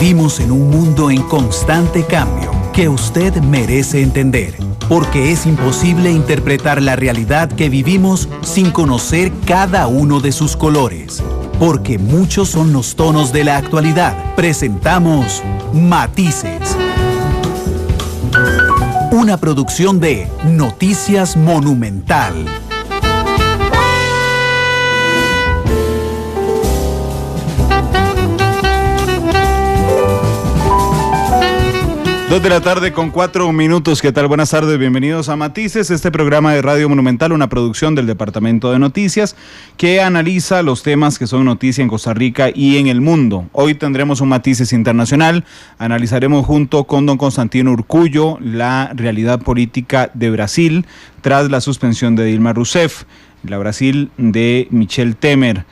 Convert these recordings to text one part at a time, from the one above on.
Vivimos en un mundo en constante cambio que usted merece entender, porque es imposible interpretar la realidad que vivimos sin conocer cada uno de sus colores. Porque muchos son los tonos de la actualidad. Presentamos Matices. Una producción de Noticias Monumental. 2 de la tarde con 4 minutos. ¿Qué tal? Buenas tardes, bienvenidos a Matices, este programa de Radio Monumental, una producción del Departamento de Noticias que analiza los temas que son noticia en Costa Rica y en el mundo. Hoy tendremos un Matices internacional, analizaremos junto con don Constantino Urcullo la realidad política de Brasil tras la suspensión de Dilma Rousseff, la Brasil de Michel Temer.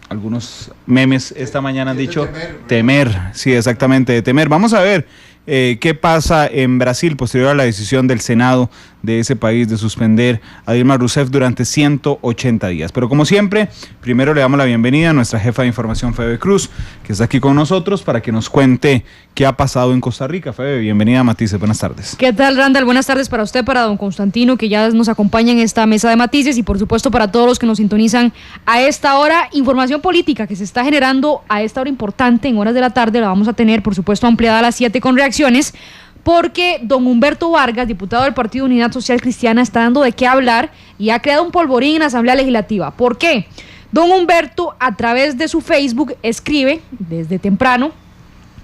Algunos memes esta mañana han dicho temer, sí, exactamente, de temer. Vamos a ver qué pasa en Brasil posterior a la decisión del Senado de ese país de suspender a Dilma Rousseff durante 180 días. Pero como siempre, primero le damos la bienvenida a nuestra jefa de información, Febe Cruz, que está aquí con nosotros para que nos cuente qué ha pasado en Costa Rica. Febe, bienvenida a Matices, buenas tardes. ¿Qué tal, Randall? Buenas tardes para usted, para don Constantino, que ya nos acompaña en esta mesa de Matices, y por supuesto para todos los que nos sintonizan a esta hora. Información política que se está generando a esta hora importante, en horas de la tarde, la vamos a tener, por supuesto, ampliada a las 7 con reacciones, porque don Humberto Vargas, diputado del Partido Unidad Social Cristiana, está dando de qué hablar y ha creado un polvorín en la Asamblea Legislativa. ¿Por qué? Don Humberto, a través de su Facebook, escribe desde temprano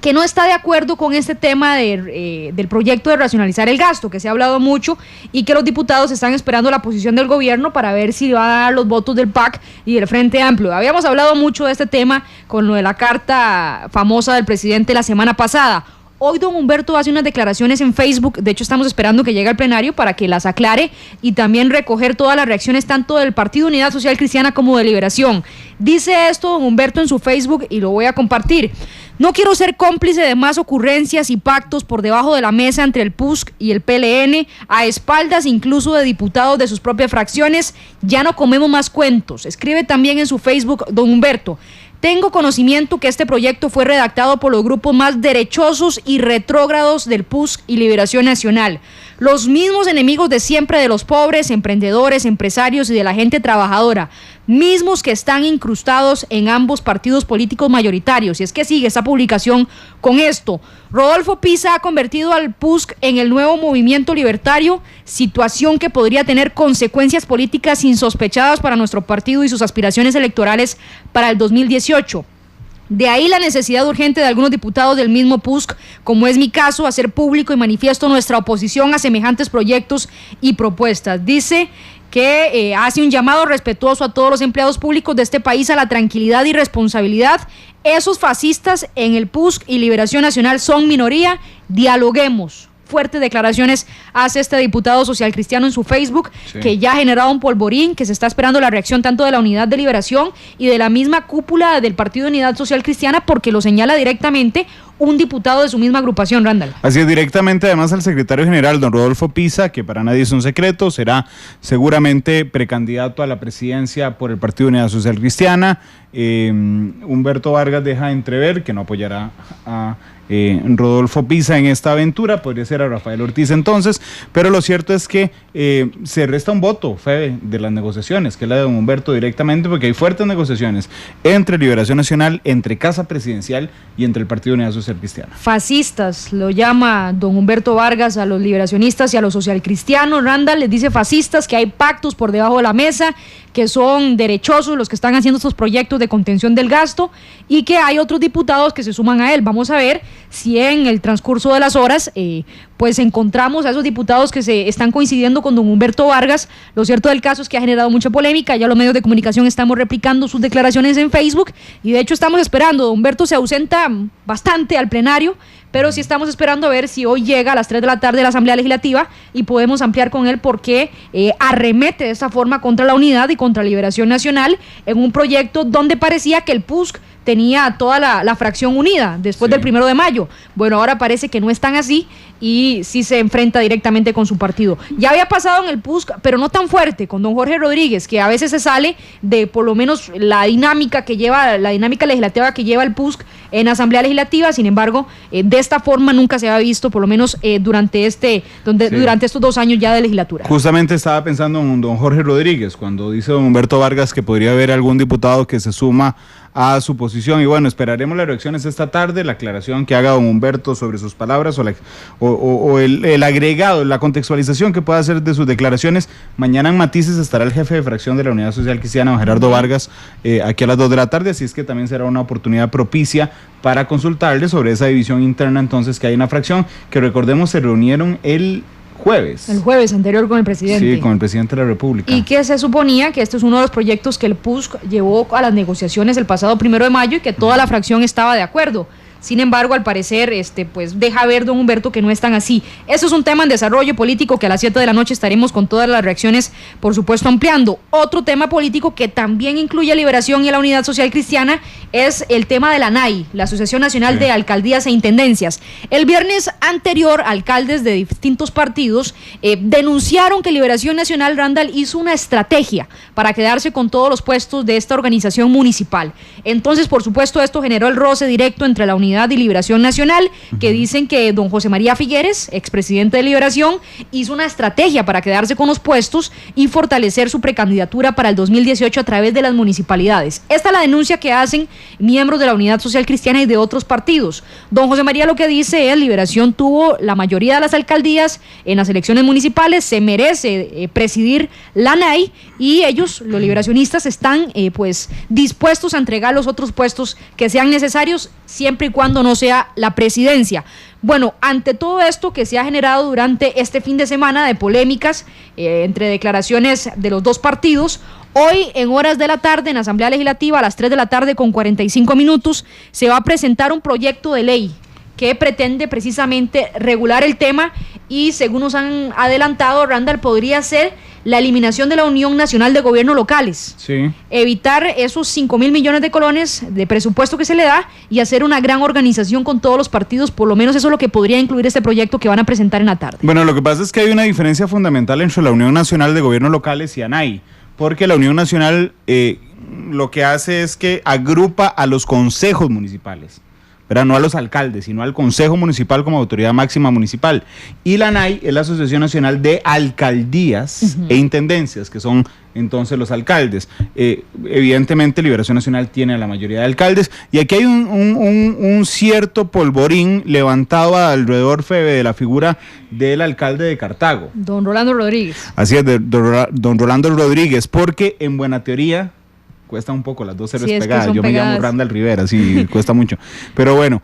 que no está de acuerdo con este tema del proyecto de racionalizar el gasto, que se ha hablado mucho, y que los diputados están esperando la posición del gobierno para ver si va a dar los votos del PAC y del Frente Amplio. Habíamos hablado mucho de este tema con lo de la carta famosa del presidente la semana pasada. Hoy don Humberto hace unas declaraciones en Facebook, de hecho estamos esperando que llegue al plenario para que las aclare y también recoger todas las reacciones tanto del Partido Unidad Social Cristiana como de Liberación. Dice esto don Humberto en su Facebook y lo voy a compartir. No quiero ser cómplice de más ocurrencias y pactos por debajo de la mesa entre el PUSC y el PLN, a espaldas incluso de diputados de sus propias fracciones. Ya no comemos más cuentos. Escribe también en su Facebook don Humberto: tengo conocimiento que este proyecto fue redactado por los grupos más derechosos y retrógrados del PUSC y Liberación Nacional, los mismos enemigos de siempre de los pobres, emprendedores, empresarios y de la gente trabajadora, mismos que están incrustados en ambos partidos políticos mayoritarios. Y es que sigue esta publicación con esto: Rodolfo Pisa ha convertido al PUSC en el nuevo movimiento libertario, situación que podría tener consecuencias políticas insospechadas para nuestro partido y sus aspiraciones electorales para el 2018. De ahí la necesidad urgente de algunos diputados del mismo PUSC, como es mi caso, hacer público y manifiesto nuestra oposición a semejantes proyectos y propuestas. Dice que hace un llamado respetuoso a todos los empleados públicos de este país a la tranquilidad y responsabilidad. Esos fascistas en el PUSC y Liberación Nacional son minoría, dialoguemos. Fuertes declaraciones hace este diputado social cristiano en su Facebook, sí, que ya ha generado un polvorín, que se está esperando la reacción tanto de la Unidad de Liberación y de la misma cúpula del Partido Unidad Social Cristiana, porque lo señala directamente un diputado de su misma agrupación, Randall. Así es, directamente además al secretario general, don Rodolfo Pisa, que para nadie es un secreto, será seguramente precandidato a la presidencia por el Partido Unidad Social Cristiana. Humberto Vargas deja entrever que no apoyará a Rodolfo Pisa en esta aventura, podría ser a Rafael Ortiz entonces, pero lo cierto es que se resta un voto, Fede, de las negociaciones, que es la de don Humberto directamente, porque hay fuertes negociaciones entre Liberación Nacional, entre Casa Presidencial y entre el Partido Unidad Social Cristiana. Fascistas, lo llama don Humberto Vargas a los liberacionistas y a los socialcristianos. Randall les dice fascistas, que hay pactos por debajo de la mesa, que son derechosos los que están haciendo estos proyectos de contención del gasto y que hay otros diputados que se suman a él. Vamos a ver si en el transcurso de las horas pues encontramos a esos diputados que se están coincidiendo con don Humberto Vargas. Lo cierto del caso es que ha generado mucha polémica, ya los medios de comunicación estamos replicando sus declaraciones en Facebook y de hecho estamos esperando. Don Humberto se ausenta bastante al plenario, pero sí estamos esperando a ver si hoy llega a las 3 de la tarde a la Asamblea Legislativa y podemos ampliar con él por qué arremete de esta forma contra la unidad y contra Liberación Nacional en un proyecto donde parecía que el PUSC tenía toda la fracción unida después del 1 de mayo. Bueno, ahora parece que no es tan así y sí se enfrenta directamente con su partido. Ya había pasado en el PUSC, pero no tan fuerte, con don Jorge Rodríguez, que a veces se sale de por lo menos la dinámica legislativa que lleva el PUSC en Asamblea Legislativa. Sin embargo, de esta forma nunca se había visto, por lo menos durante estos 2 años ya de legislatura. Justamente estaba pensando en don Jorge Rodríguez, cuando dice don Humberto Vargas que podría haber algún diputado que se suma a su posición, y bueno, esperaremos las reacciones esta tarde, la aclaración que haga don Humberto sobre sus palabras o el agregado, la contextualización que pueda hacer de sus declaraciones. Mañana en Matices estará el jefe de fracción de la Unidad Social Cristiana, don Gerardo Vargas, aquí a las 2 de la tarde, así es que también será una oportunidad propicia para consultarle sobre esa división interna entonces que hay en la fracción, que recordemos se reunieron el jueves anterior con el presidente. Sí, con el presidente de la República. Y que se suponía que este es uno de los proyectos que el PUSC llevó a las negociaciones el pasado 1 de mayo y que toda la fracción estaba de acuerdo. Sin embargo, al parecer, pues deja ver don Humberto que no es tan así. Eso es un tema en desarrollo político que a las 7 de la noche estaremos con todas las reacciones, por supuesto, ampliando. Otro tema político que también incluye a Liberación y a la Unidad Social Cristiana es el tema de la ANAI, la Asociación Nacional de Alcaldías e Intendencias. El viernes anterior, alcaldes de distintos partidos denunciaron que Liberación Nacional, Randall, hizo una estrategia para quedarse con todos los puestos de esta organización municipal. Entonces, por supuesto, esto generó el roce directo entre la Unidad y Liberación Nacional, que dicen que don José María Figueres, expresidente de Liberación, hizo una estrategia para quedarse con los puestos y fortalecer su precandidatura para el 2018 a través de las municipalidades. Esta es la denuncia que hacen miembros de la Unidad Social Cristiana y de otros partidos. Don José María lo que dice es: Liberación tuvo la mayoría de las alcaldías en las elecciones municipales, se merece presidir la ANAI, y ellos, los liberacionistas, están pues dispuestos a entregar los otros puestos que sean necesarios, siempre y cuando no sea la presidencia. Bueno, ante todo esto que se ha generado durante este fin de semana de polémicas entre declaraciones de los dos partidos, hoy en horas de la tarde en Asamblea Legislativa a las 3 de la tarde con 45 minutos se va a presentar un proyecto de ley que pretende precisamente regular el tema y, según nos han adelantado, Randall, podría ser la eliminación de la Unión Nacional de Gobiernos Locales. Sí. Evitar esos 5,000 millones de colones de presupuesto que se le da y hacer una gran organización con todos los partidos. Por lo menos eso es lo que podría incluir este proyecto que van a presentar en la tarde. Bueno, lo que pasa es que hay una diferencia fundamental entre la Unión Nacional de Gobiernos Locales y ANAI, porque la Unión Nacional lo que hace es que agrupa a los consejos municipales, pero no a los alcaldes, sino al Consejo Municipal como autoridad máxima municipal. Y la ANAI es la Asociación Nacional de Alcaldías e Intendencias, que son entonces los alcaldes. Evidentemente Liberación Nacional tiene a la mayoría de alcaldes, y aquí hay un cierto polvorín levantado alrededor, Febe, de la figura del alcalde de Cartago. Don Rolando Rodríguez. Así es, don Rolando Rodríguez, porque en buena teoría cuesta un poco, las dos seres pegadas. Yo me llamo Randall Rivera, sí, cuesta mucho. Pero bueno,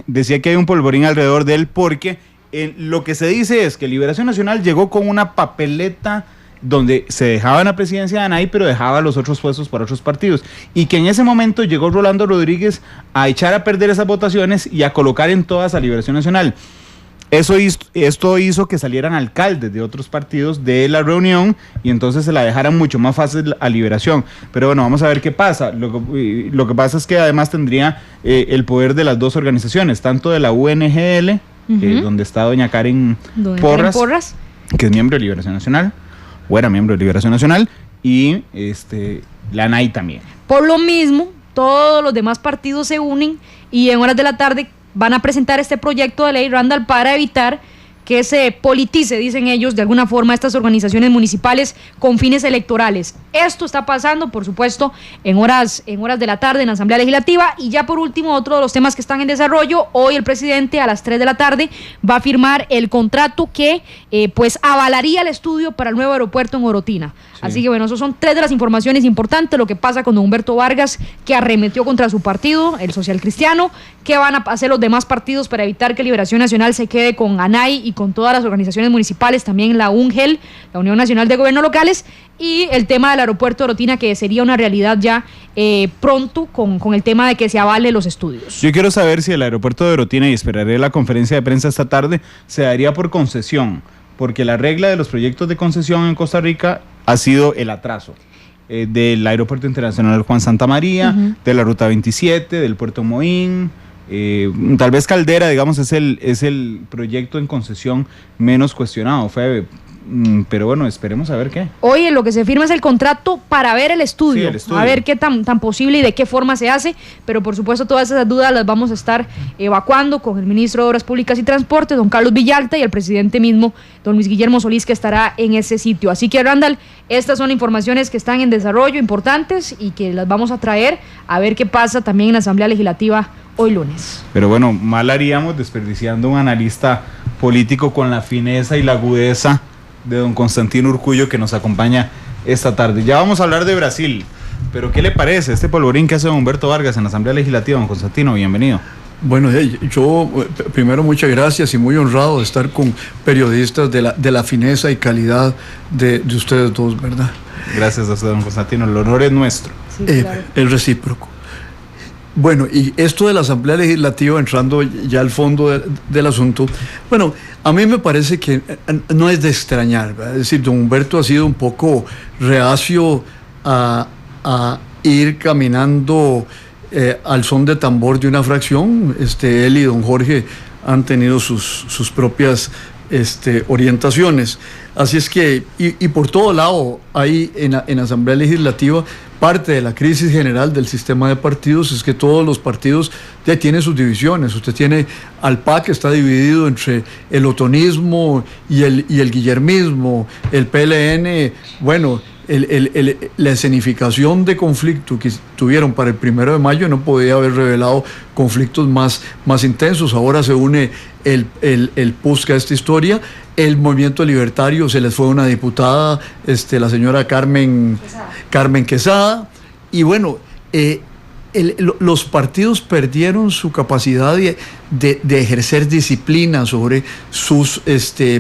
decía que hay un polvorín alrededor de él porque lo que se dice es que Liberación Nacional llegó con una papeleta donde se dejaba en la presidencia de ANAI, pero dejaba los otros puestos para otros partidos. Y que en ese momento llegó Rolando Rodríguez a echar a perder esas votaciones y a colocar en todas a Liberación Nacional. Esto hizo que salieran alcaldes de otros partidos de la reunión y entonces se la dejaran mucho más fácil a Liberación. Pero bueno, vamos a ver qué pasa. Lo que pasa es que además tendría el poder de las dos organizaciones, tanto de la UNGL, donde está doña Karen Porras, que es miembro de Liberación Nacional, o era miembro de Liberación Nacional, y la ANAI también. Por lo mismo, todos los demás partidos se unen y en horas de la tarde van a presentar este proyecto de ley, Randall, para evitar que se politice, dicen ellos, de alguna forma estas organizaciones municipales con fines electorales. Esto está pasando, por supuesto, en horas de la tarde en la Asamblea Legislativa. Y ya por último, otro de los temas que están en desarrollo, hoy el presidente a las 3 de la tarde va a firmar el contrato que pues avalaría el estudio para el nuevo aeropuerto en Orotina. Sí. Así que bueno, esas son 3 de las informaciones importantes, lo que pasa con don Humberto Vargas, que arremetió contra su partido, el Social Cristiano, qué van a hacer los demás partidos para evitar que Liberación Nacional se quede con ANAI y con todas las organizaciones municipales, también la UNGEL, la Unión Nacional de Gobiernos Locales, y el tema del aeropuerto de Orotina, que sería una realidad ya pronto con el tema de que se avale los estudios. Yo quiero saber si el aeropuerto de Orotina, y esperaré la conferencia de prensa esta tarde, se daría por concesión, porque la regla de los proyectos de concesión en Costa Rica ha sido el atraso del Aeropuerto Internacional Juan Santamaría, de la Ruta 27, del Puerto Moín. Tal vez Caldera, digamos, es el proyecto en concesión menos cuestionado. Fue pero bueno, esperemos a ver qué. Oye, lo que se firma es el contrato para ver el estudio, Sí, el estudio. a ver qué tan posible y de qué forma se hace, pero por supuesto todas esas dudas las vamos a estar evacuando con el ministro de Obras Públicas y Transporte, don Carlos Villalta, y el presidente mismo, don Luis Guillermo Solís, que estará en ese sitio. Así que, Randall, estas son informaciones que están en desarrollo, importantes, y que las vamos a traer a ver qué pasa también en la Asamblea Legislativa hoy lunes. Pero bueno, mal haríamos desperdiciando un analista político con la fineza y la agudeza de don Constantino Urcullo, que nos acompaña esta tarde. Ya vamos a hablar de Brasil, pero ¿qué le parece este polvorín que hace don Humberto Vargas en la Asamblea Legislativa? Don Constantino, bienvenido. Bueno, yo primero muchas gracias y muy honrado de estar con periodistas de la fineza y calidad de ustedes dos, ¿verdad? Gracias a usted, don Constantino, el honor es nuestro. Sí, claro. El recíproco. Bueno, y esto de la Asamblea Legislativa, entrando ya al fondo del asunto, bueno, a mí me parece que no es de extrañar, ¿verdad? Es decir, don Humberto ha sido un poco reacio a ir caminando al son de tambor de una fracción. Él y don Jorge han tenido sus propias orientaciones. Así es que, y por todo lado, hay en la Asamblea Legislativa, parte de la crisis general del sistema de partidos es que todos los partidos ya tienen sus divisiones. Usted tiene al PAC, que está dividido entre el otonismo y el guillermismo, el PLN, bueno, la escenificación de conflicto que tuvieron para el 1 de mayo no podía haber revelado conflictos más intensos. Ahora se une el PUSC a esta historia. El movimiento libertario, se les fue una diputada, la señora Carmen Quesada, y bueno, los partidos perdieron su capacidad de ejercer disciplina sobre sus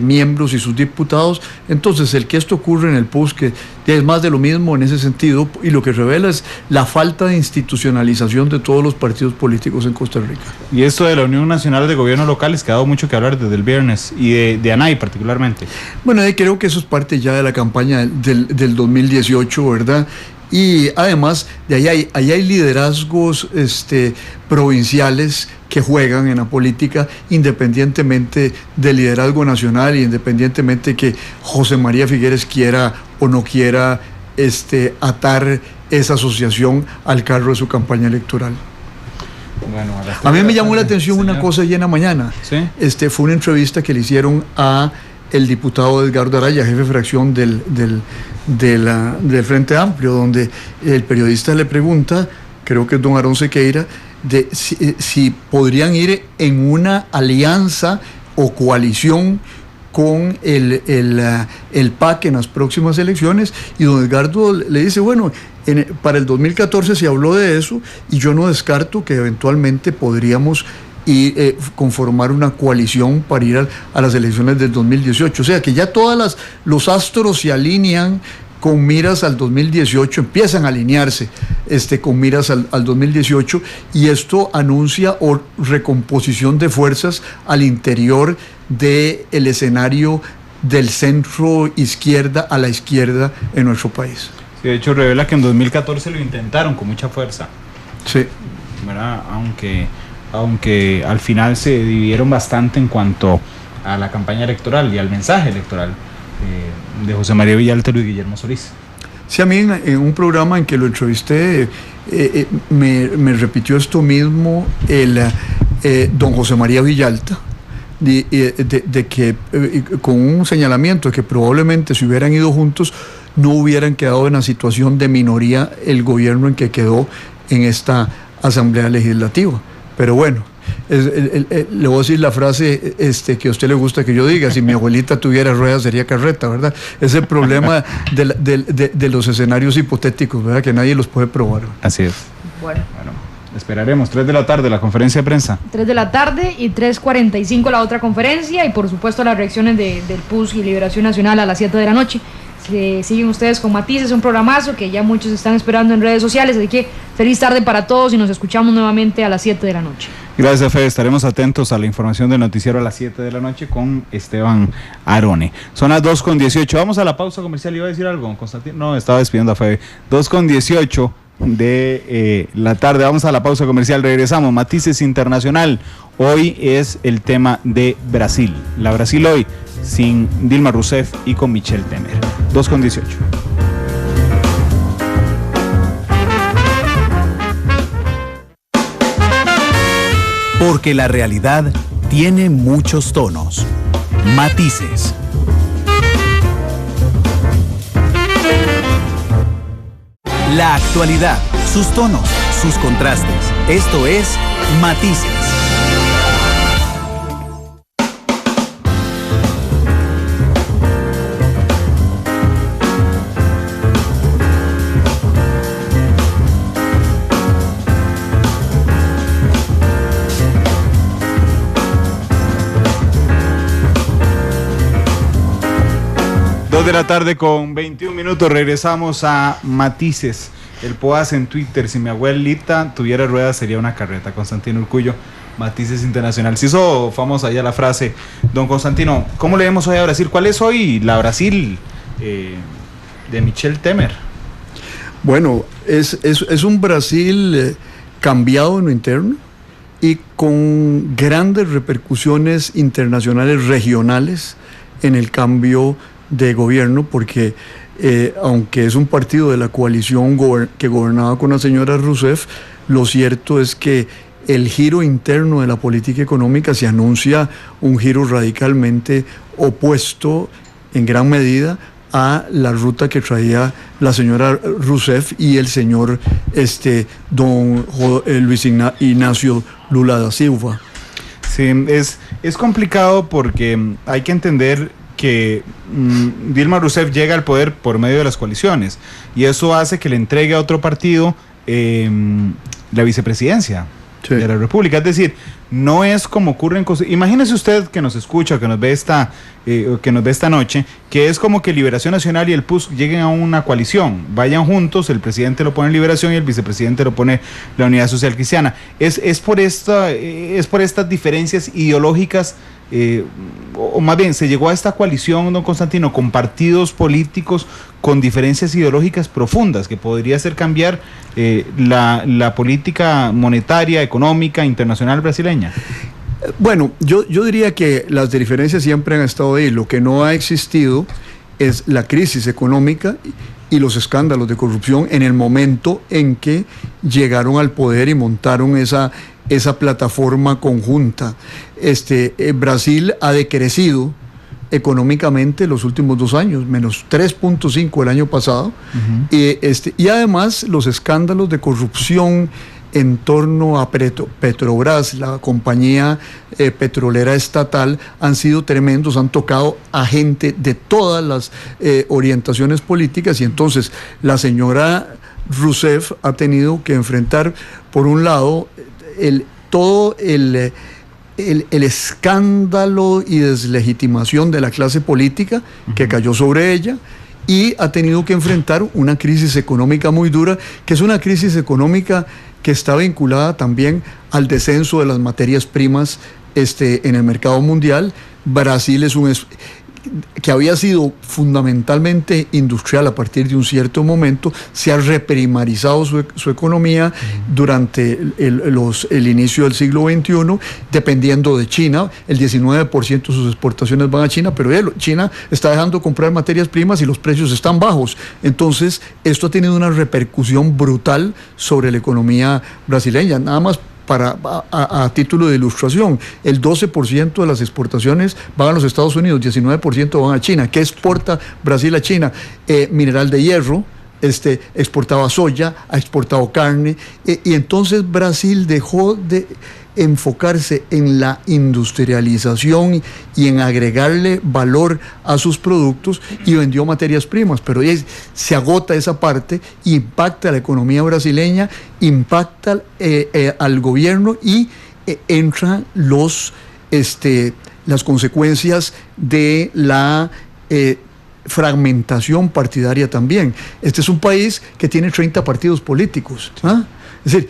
miembros y sus diputados. Entonces, el que esto ocurre en el PUSC, que es más de lo mismo en ese sentido, y lo que revela es la falta de institucionalización de todos los partidos políticos en Costa Rica. Y esto de la Unión Nacional de Gobiernos Locales, que ha dado mucho que hablar desde el viernes, y de ANAI particularmente. Bueno, creo que eso es parte ya de la campaña del 2018, ¿verdad? Y además, de ahí hay liderazgos provinciales que juegan en la política, independientemente del liderazgo nacional y independientemente que José María Figueres quiera o no quiera atar esa asociación al carro de su campaña electoral. Bueno, a mí me llamó la atención una cosa allí en la mañana. ¿Sí? Fue una entrevista que le hicieron a el diputado Edgardo Araya, jefe de fracción del Frente Amplio, donde el periodista le pregunta, creo que es don Aarón Sequeira, de si podrían ir en una alianza o coalición con el PAC en las próximas elecciones, y don Edgardo le dice, bueno, para el 2014 se habló de eso, y yo no descarto que eventualmente podríamos conformar una coalición para ir a las elecciones del 2018. O sea que ya todos los astros se alinean con miras al 2018, empiezan a alinearse con miras al 2018, y esto anuncia recomposición de fuerzas al interior del escenario del centro izquierda a la izquierda en nuestro país. Sí, de hecho revela que en 2014 lo intentaron con mucha fuerza. Sí. ¿Verdad? Aunque al final se dividieron bastante en cuanto a la campaña electoral y al mensaje electoral de José María Villalta y Luis Guillermo Solís. Sí, a mí en un programa en que lo entrevisté me repitió esto mismo don José María Villalta, de que con un señalamiento de que probablemente si hubieran ido juntos no hubieran quedado en la situación de minoría el gobierno en que quedó en esta Asamblea Legislativa. Pero bueno, le voy a decir la frase que a usted le gusta que yo diga: si mi abuelita tuviera ruedas sería carreta, ¿verdad? Es el problema de los escenarios hipotéticos, ¿verdad? Que nadie los puede probar. Así es. Bueno, esperaremos. 3 de la tarde la conferencia de prensa. 3 de la tarde y 3:45 la otra conferencia, y por supuesto las reacciones del PUSC y Liberación Nacional a las 7 de la noche. Siguen ustedes con Matices, un programazo que ya muchos están esperando en redes sociales, así que feliz tarde para todos y nos escuchamos nuevamente a las 7 de la noche. Gracias, Fede. Estaremos atentos a la información del noticiero a las 7 de la noche con Esteban Arone. Son las 2:18. Vamos a la pausa comercial. ¿Iba a decir algo, Constantino? No, estaba despidiendo a Fede. 2:18 de la tarde. Vamos a la pausa comercial. Regresamos. Matices Internacional. Hoy es el tema de Brasil. La Brasil hoy sin Dilma Rousseff y con Michel Temer. 2:18. Porque la realidad tiene muchos tonos, matices. La actualidad, sus tonos, sus contrastes. Esto es Matices. De la tarde con 21 minutos, regresamos a Matices. El POAS en Twitter: si mi abuelita tuviera ruedas sería una carreta. Constantino Urcullo, Matices Internacional. Se hizo famosa ya la frase. Don Constantino, ¿cómo le vemos hoy a Brasil? ¿Cuál es hoy la Brasil de Michel Temer? Bueno, es un Brasil cambiado en lo interno y con grandes repercusiones internacionales, regionales, en el cambio de gobierno, porque aunque es un partido de la coalición que gobernaba con la señora Rousseff, lo cierto es que el giro interno de la política económica se anuncia un giro radicalmente opuesto en gran medida a la ruta que traía la señora Rousseff y el señor don Luis Ignacio Lula da Silva. Sí, es complicado porque hay que entender que Dilma Rousseff llega al poder por medio de las coaliciones y eso hace que le entregue a otro partido la vicepresidencia de la República. Es decir, no es como ocurre en cosas. Imagínese usted que nos escucha, que nos ve esta noche, que es como que Liberación Nacional y el PUS lleguen a una coalición, vayan juntos, el presidente lo pone en Liberación y el vicepresidente lo pone la Unidad Social Cristiana. Es por estas diferencias ideológicas. O más bien, se llegó a esta coalición, don Constantino, con partidos políticos con diferencias ideológicas profundas que podría hacer cambiar la política monetaria, económica, internacional brasileña. Bueno, yo diría que las diferencias siempre han estado ahí. Lo que no ha existido es la crisis económica y los escándalos de corrupción en el momento en que llegaron al poder y montaron esa plataforma conjunta. Brasil ha decrecido económicamente los últimos 2 años, menos 3.5 el año pasado, y además los escándalos de corrupción en torno a Petrobras, la compañía petrolera estatal, han sido tremendos, han tocado a gente de todas las orientaciones políticas, y entonces la señora Rousseff ha tenido que enfrentar, por un lado, todo el escándalo y deslegitimación de la clase política que cayó sobre ella, y ha tenido que enfrentar una crisis económica muy dura, que es una crisis económica que está vinculada también al descenso de las materias primas en el mercado mundial. Brasil que había sido fundamentalmente industrial a partir de un cierto momento, se ha reprimarizado su economía durante el inicio del siglo XXI, dependiendo de China. El 19% de sus exportaciones van a China, pero China está dejando de comprar materias primas y los precios están bajos. Entonces, esto ha tenido una repercusión brutal sobre la economía brasileña. Nada más a título de ilustración, el 12% de las exportaciones van a los Estados Unidos, 19% van a China. ¿Qué exporta Brasil a China? Mineral de hierro, exportaba soya, ha exportado carne, y entonces Brasil dejó de enfocarse en la industrialización y en agregarle valor a sus productos, y vendió materias primas, pero se agota esa parte, impacta a la economía brasileña, impacta al gobierno, y entran las consecuencias de la fragmentación partidaria también. Este es un país que tiene 30 partidos políticos. Es decir,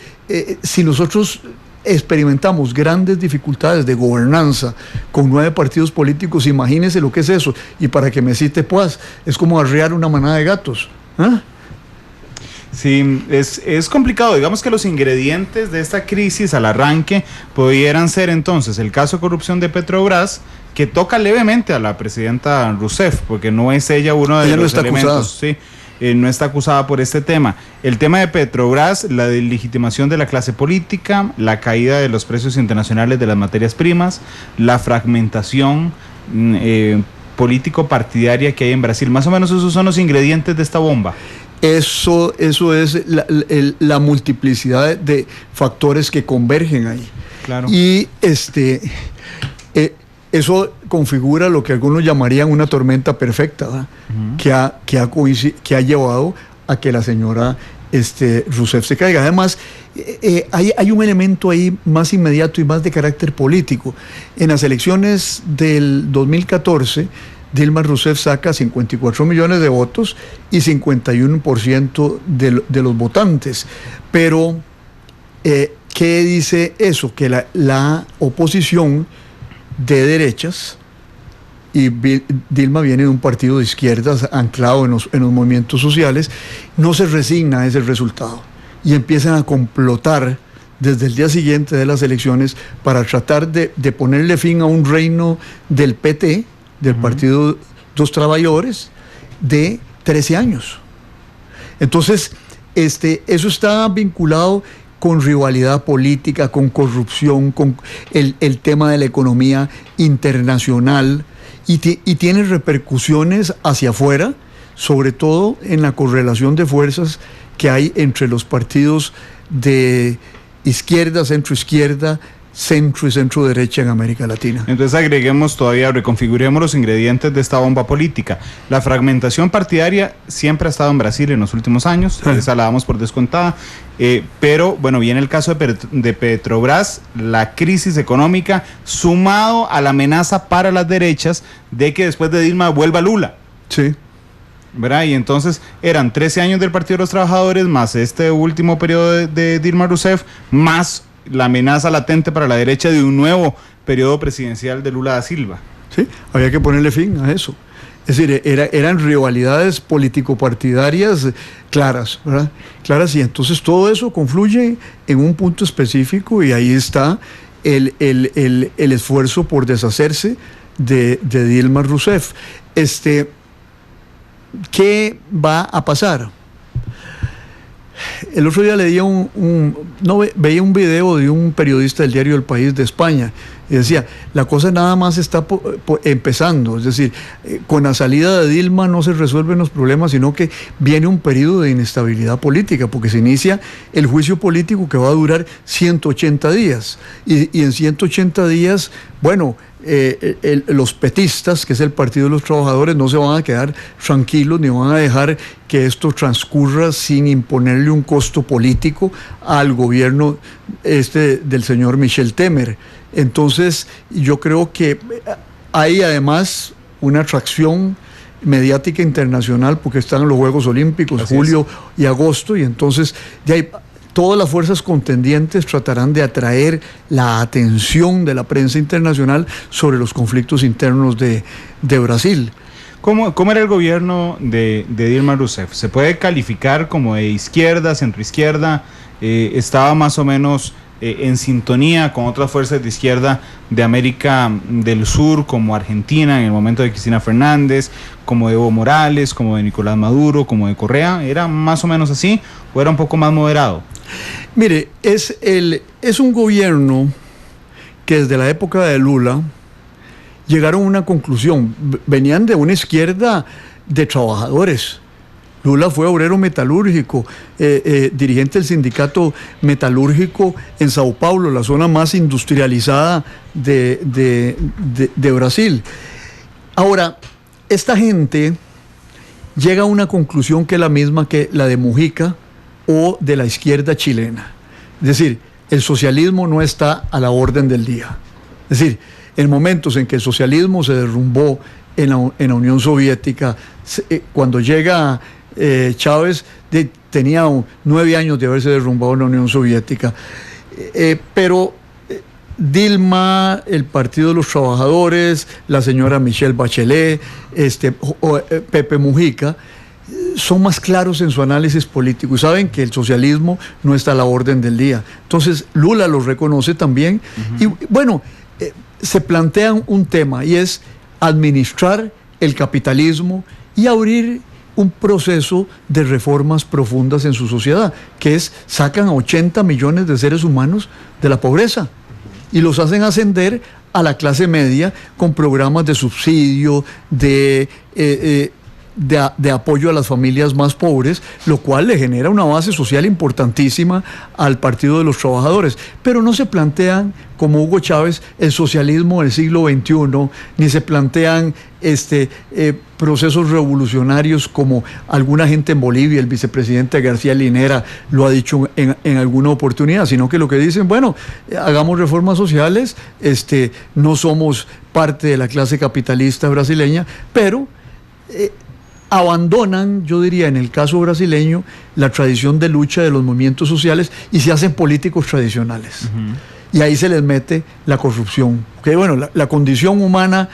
si nosotros experimentamos grandes dificultades de gobernanza con 9 partidos políticos, imagínense lo que es eso. Y para que me cite, pues, es como arrear una manada de gatos. Sí, es complicado. Digamos que los ingredientes de esta crisis al arranque pudieran ser entonces el caso de corrupción de Petrobras, que toca levemente a la presidenta Rousseff, porque no es ella uno de los elementos. Sí, no está acusada por este tema. El tema de Petrobras, la delegitimación de la clase política, la caída de los precios internacionales de las materias primas, la fragmentación político-partidaria que hay en Brasil. Más o menos esos son los ingredientes de esta bomba. Eso es la multiplicidad de factores que convergen ahí. Claro. Y eso configura lo que algunos llamarían una tormenta perfecta, ¿verdad? Que ha llevado a que la señora Rousseff se caiga. Además, hay un elemento ahí más inmediato y más de carácter político. En las elecciones del 2014, Dilma Rousseff saca 54 millones de votos y 51% de los votantes. Pero, ¿qué dice eso? Que la oposición de derechas, y Dilma viene de un partido de izquierdas anclado en los movimientos sociales, no se resigna a ese resultado y empiezan a complotar desde el día siguiente de las elecciones para tratar de ponerle fin a un reino del PT, del Partido de los Trabajadores, de 13 años. Entonces, eso está vinculado con rivalidad política, con corrupción, con el tema de la economía internacional, y tiene repercusiones hacia afuera, sobre todo en la correlación de fuerzas que hay entre los partidos de izquierda, centro-izquierda, centro y centro-derecha en América Latina. Entonces agreguemos todavía, reconfiguremos los ingredientes de esta bomba política. La fragmentación partidaria siempre ha estado en Brasil en los últimos años, esa la damos por descontada, pero bueno, viene el caso de Petrobras, la crisis económica, sumado a la amenaza para las derechas de que después de Dilma vuelva Lula. Sí. ¿Verdad? Y entonces eran 13 años del Partido de los Trabajadores, más este último periodo de Dilma Rousseff, más la amenaza latente para la derecha de un nuevo periodo presidencial de Lula da Silva. Sí, había que ponerle fin a eso. Es decir, eran rivalidades político-partidarias claras, ¿verdad? Claras, y entonces todo eso confluye en un punto específico, y ahí está el esfuerzo por deshacerse de Dilma Rousseff. ¿Qué va a pasar? El otro día leía veía un video de un periodista del diario El País de España, y decía, la cosa nada más está empezando, es decir, con la salida de Dilma no se resuelven los problemas, sino que viene un periodo de inestabilidad política, porque se inicia el juicio político que va a durar 180 días, y en 180 días, bueno, los petistas, que es el Partido de los Trabajadores, no se van a quedar tranquilos ni van a dejar que esto transcurra sin imponerle un costo político al gobierno del señor Michel Temer. Entonces yo creo que hay además una atracción mediática internacional, porque están los Juegos Olímpicos, julio y agosto, y entonces ya hay todas las fuerzas contendientes tratarán de atraer la atención de la prensa internacional sobre los conflictos internos de Brasil. ¿Cómo era el gobierno de Dilma Rousseff? ¿Se puede calificar como de izquierda, centroizquierda? ¿Estaba más o menos en sintonía con otras fuerzas de izquierda de América del Sur, como Argentina en el momento de Cristina Fernández, como de Evo Morales, como de Nicolás Maduro, como de Correa? ¿Era más o menos así o era un poco más moderado? Mire, es un gobierno que desde la época de Lula llegaron a una conclusión. Venían de una izquierda de trabajadores. Lula fue obrero metalúrgico, dirigente del sindicato metalúrgico en Sao Paulo, la zona más industrializada de Brasil. Ahora, esta gente llega a una conclusión que es la misma que la de Mujica o de la izquierda chilena. Es decir, el socialismo no está a la orden del día. Es decir, en momentos en que el socialismo se derrumbó en la Unión Soviética, cuando llega Chávez, tenía 9 años de haberse derrumbado en la Unión Soviética. Pero Dilma, el Partido de los Trabajadores, la señora Michelle Bachelet, Pepe Mujica, son más claros en su análisis político y saben que el socialismo no está a la orden del día. Entonces Lula lo reconoce también. Y bueno, se plantean un tema y es administrar el capitalismo y abrir un proceso de reformas profundas en su sociedad, que es, sacan a 80 millones de seres humanos de la pobreza y los hacen ascender a la clase media con programas de subsidio, de apoyo a las familias más pobres, lo cual le genera una base social importantísima al Partido de los Trabajadores. Pero no se plantean, como Hugo Chávez, el socialismo del siglo XXI, ni se plantean procesos revolucionarios como alguna gente en Bolivia, el vicepresidente García Linera lo ha dicho en alguna oportunidad, sino que lo que dicen, bueno, hagamos reformas sociales, no somos parte de la clase capitalista brasileña, pero abandonan, yo diría, en el caso brasileño, la tradición de lucha de los movimientos sociales y se hacen políticos tradicionales. Y ahí se les mete la corrupción. Okay, bueno, la condición humana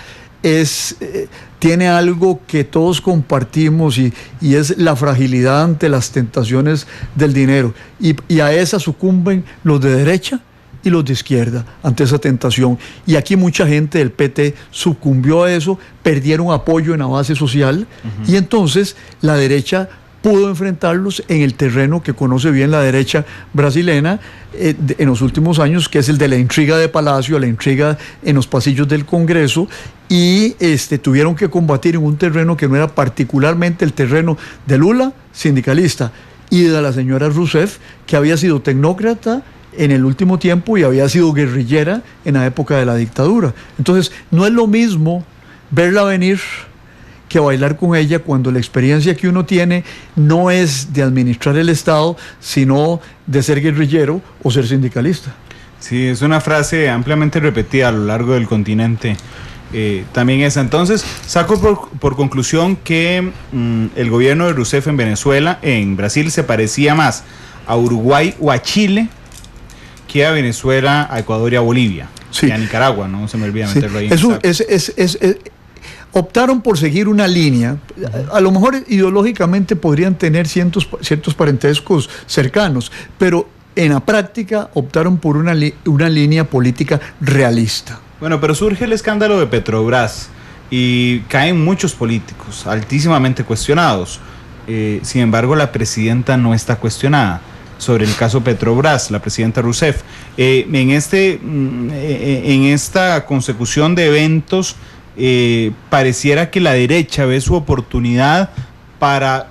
tiene algo que todos compartimos y es la fragilidad ante las tentaciones del dinero. Y a esa sucumben los de derecha y los de izquierda ante esa tentación. Y aquí mucha gente del PT sucumbió a eso, perdieron apoyo en la base social y entonces la derecha pudo enfrentarlos en el terreno que conoce bien la derecha brasileña en los últimos años, que es el de la intriga de Palacio, la intriga en los pasillos del Congreso, y tuvieron que combatir en un terreno que no era particularmente el terreno de Lula, sindicalista, y de la señora Rousseff, que había sido tecnócrata en el último tiempo y había sido guerrillera en la época de la dictadura. Entonces, no es lo mismo verla venir que bailar con ella cuando la experiencia que uno tiene no es de administrar el Estado, sino de ser guerrillero o ser sindicalista. Sí, es una frase ampliamente repetida a lo largo del continente. También esa. Entonces, saco por conclusión que el gobierno de Rousseff en Brasil se parecía más a Uruguay o a Chile que a Venezuela, a Ecuador y a Bolivia. Sí. Y a Nicaragua, no se me olvida meterlo ahí. Optaron por seguir una línea, a lo mejor ideológicamente podrían tener ciertos parentescos cercanos, pero en la práctica optaron por una línea política realista. Bueno, pero surge el escándalo de Petrobras y caen muchos políticos altísimamente cuestionados. Sin embargo, la presidenta no está cuestionada sobre el caso Petrobras, la presidenta Rousseff. En esta consecución de eventos, pareciera que la derecha ve su oportunidad para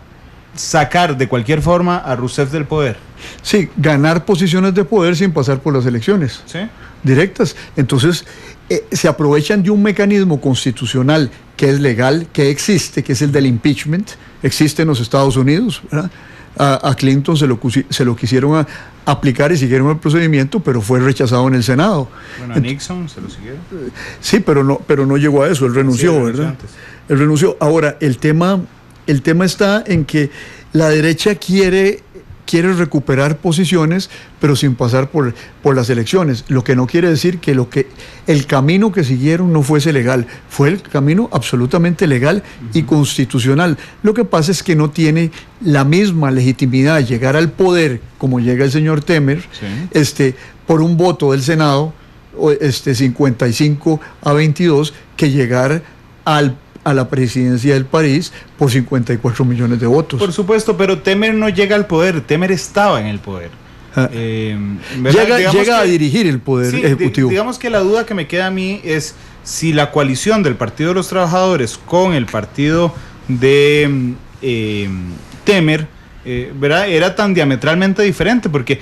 sacar de cualquier forma a Rousseff del poder. Sí, ganar posiciones de poder sin pasar por las elecciones, ¿sí?, directas. Entonces, se aprovechan de un mecanismo constitucional que es legal, que existe, que es el del impeachment, existe en los Estados Unidos, ¿verdad? A Clinton se lo quisieron aplicar y siguieron el procedimiento, pero fue rechazado en el Senado. Bueno, a Nixon se lo siguieron. Sí, pero no llegó a eso, él renunció, sí, ¿verdad? Él renunció. Ahora, el tema está en que la derecha quiere recuperar posiciones, pero sin pasar por las elecciones, lo que no quiere decir que el camino que siguieron no fuese legal, fue el camino absolutamente legal y constitucional. Lo que pasa es que no tiene la misma legitimidad llegar al poder como llega el señor Temer, sí, por un voto del Senado, 55-22, que llegar a la presidencia del país por 54 millones de votos. Por supuesto, pero Temer no llega al poder, Temer estaba en el poder. Llega a dirigir el poder ejecutivo. Digamos que la duda que me queda a mí es si la coalición del Partido de los Trabajadores con el partido de Temer, ¿verdad?, era tan diametralmente diferente, porque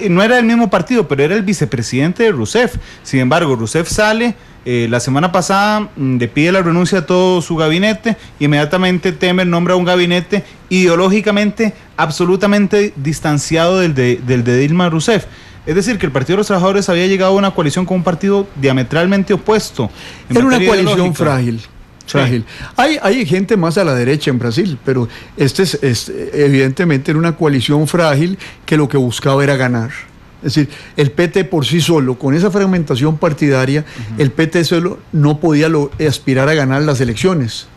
no era el mismo partido, pero era el vicepresidente de Rousseff. Sin embargo, Rousseff sale la semana pasada, le pide la renuncia a todo su gabinete, inmediatamente Temer nombra un gabinete ideológicamente absolutamente distanciado del de Dilma Rousseff. Es decir, que el Partido de los Trabajadores había llegado a una coalición con un partido diametralmente opuesto. Era una coalición frágil. Sí. Hay gente más a la derecha en Brasil, pero evidentemente era una coalición frágil que lo que buscaba era ganar. Es decir, el PT por sí solo, con esa fragmentación partidaria, el PT solo no podía aspirar a ganar las elecciones.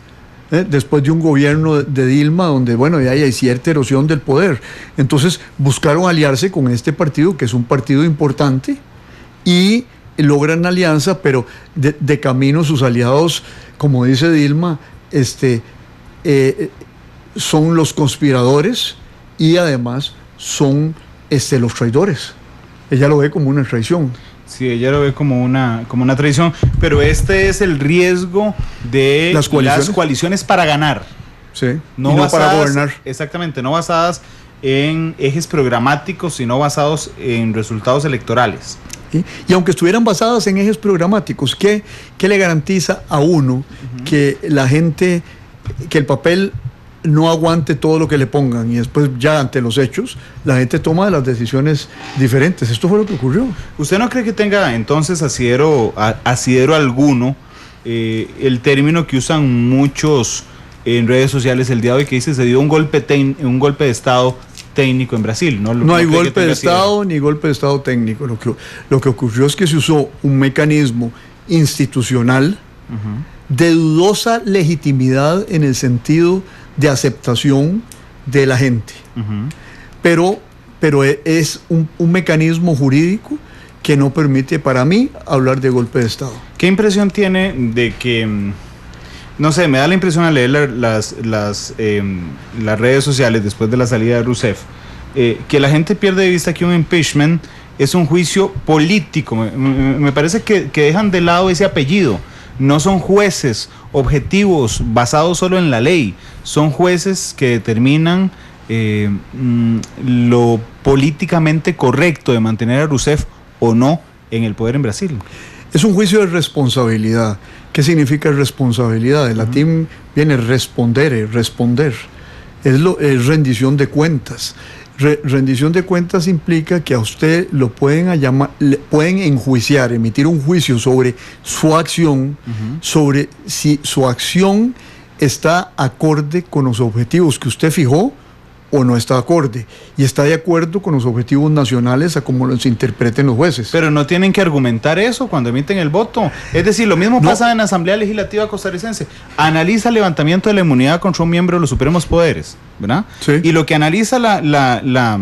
después de un gobierno de Dilma donde, bueno, ya hay cierta erosión del poder. Entonces buscaron aliarse con este partido, que es un partido importante, y logran alianza, pero de camino sus aliados, como dice Dilma, son los conspiradores y además son los traidores. Ella lo ve como una traición. Sí, ella lo ve como una traición, pero este es el riesgo de las coaliciones para ganar. Sí, no basadas, para gobernar. Exactamente, no basadas en ejes programáticos, sino basados en resultados electorales. Y aunque estuvieran basadas en ejes programáticos, ¿qué le garantiza a uno que la gente, que el papel no aguante todo lo que le pongan y después ya ante los hechos la gente toma las decisiones diferentes? Esto fue lo que ocurrió. ¿Usted no cree que tenga entonces asidero alguno el término que usan muchos en redes sociales el día de hoy, que dice se dio un golpe de Estado técnico en Brasil? No hay golpe de Estado ni golpe de Estado técnico. Lo que ocurrió es que se usó un mecanismo institucional de dudosa legitimidad en el sentido de aceptación de la gente. Pero es un mecanismo jurídico que no permite para mí hablar de golpe de Estado. ¿Qué impresión tiene de que, no sé, me da la impresión al leer las redes sociales después de la salida de Rousseff, que la gente pierde de vista que un impeachment es un juicio político? Me parece que dejan de lado ese apellido. No son jueces objetivos basados solo en la ley, son jueces que determinan lo políticamente correcto de mantener a Rousseff o no en el poder en Brasil. Es un juicio de responsabilidad. ¿Qué significa responsabilidad? El latín viene respondere, responder. Es rendición de cuentas. Rendición de cuentas implica que a usted lo pueden enjuiciar, emitir un juicio sobre su acción, sobre si su acción está acorde con los objetivos que usted fijó o no está acorde, y está de acuerdo con los objetivos nacionales a como los interpreten los jueces. Pero no tienen que argumentar eso cuando emiten el voto. Es decir, lo mismo pasa en la Asamblea Legislativa costarricense. Analiza el levantamiento de la inmunidad contra un miembro de los supremos poderes, ¿verdad? Sí. Y lo que analiza la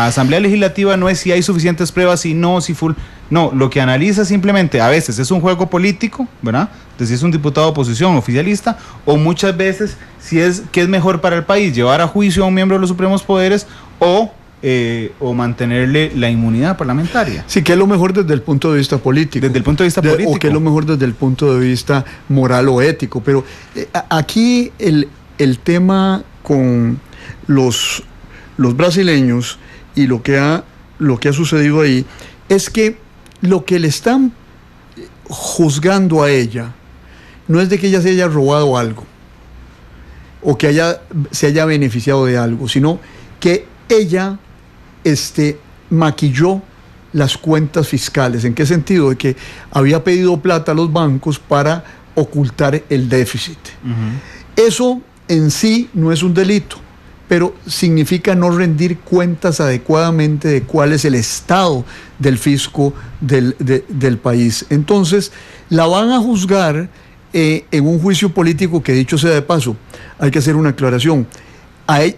Asamblea Legislativa no es si hay suficientes pruebas, si no, si full. No, lo que analiza simplemente, a veces es un juego político, ¿verdad? Entonces, si es un diputado de oposición oficialista, o muchas veces si es que es mejor para el país llevar a juicio a un miembro de los supremos poderes o mantenerle la inmunidad parlamentaria. Sí, que es lo mejor desde el punto de vista político. Desde el punto de vista político. O que es lo mejor desde el punto de vista moral o ético. Pero aquí el tema con los brasileños y lo que ha sucedido ahí es que lo que le están juzgando a ella no es de que ella se haya robado algo o que se haya beneficiado de algo, sino que ella maquilló las cuentas fiscales. ¿En qué sentido? De que había pedido plata a los bancos para ocultar el déficit. Eso en sí no es un delito, pero significa no rendir cuentas adecuadamente de cuál es el estado del fisco del país. Entonces, la van a juzgar en un juicio político que, dicho sea de paso, hay que hacer una aclaración.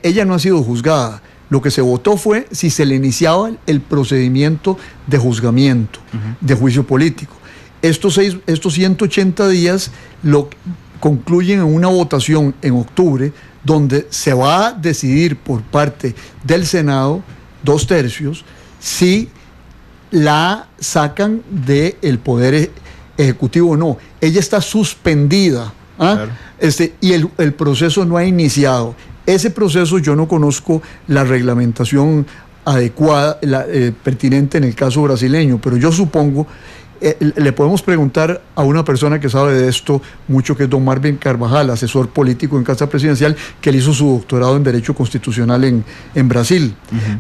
Ella no ha sido juzgada. Lo que se votó fue si se le iniciaba el procedimiento de juzgamiento, de juicio político. Estos 180 días lo concluyen en una votación en octubre, donde se va a decidir por parte del Senado, 2/3, si la sacan del Poder Ejecutivo o no. Ella está suspendida, claro. Y el proceso no ha iniciado. Ese proceso yo no conozco la reglamentación adecuada, pertinente en el caso brasileño, pero yo supongo, le podemos preguntar a una persona que sabe de esto mucho, que es don Marvin Carvajal, asesor político en Casa Presidencial, que él hizo su doctorado en Derecho Constitucional en Brasil.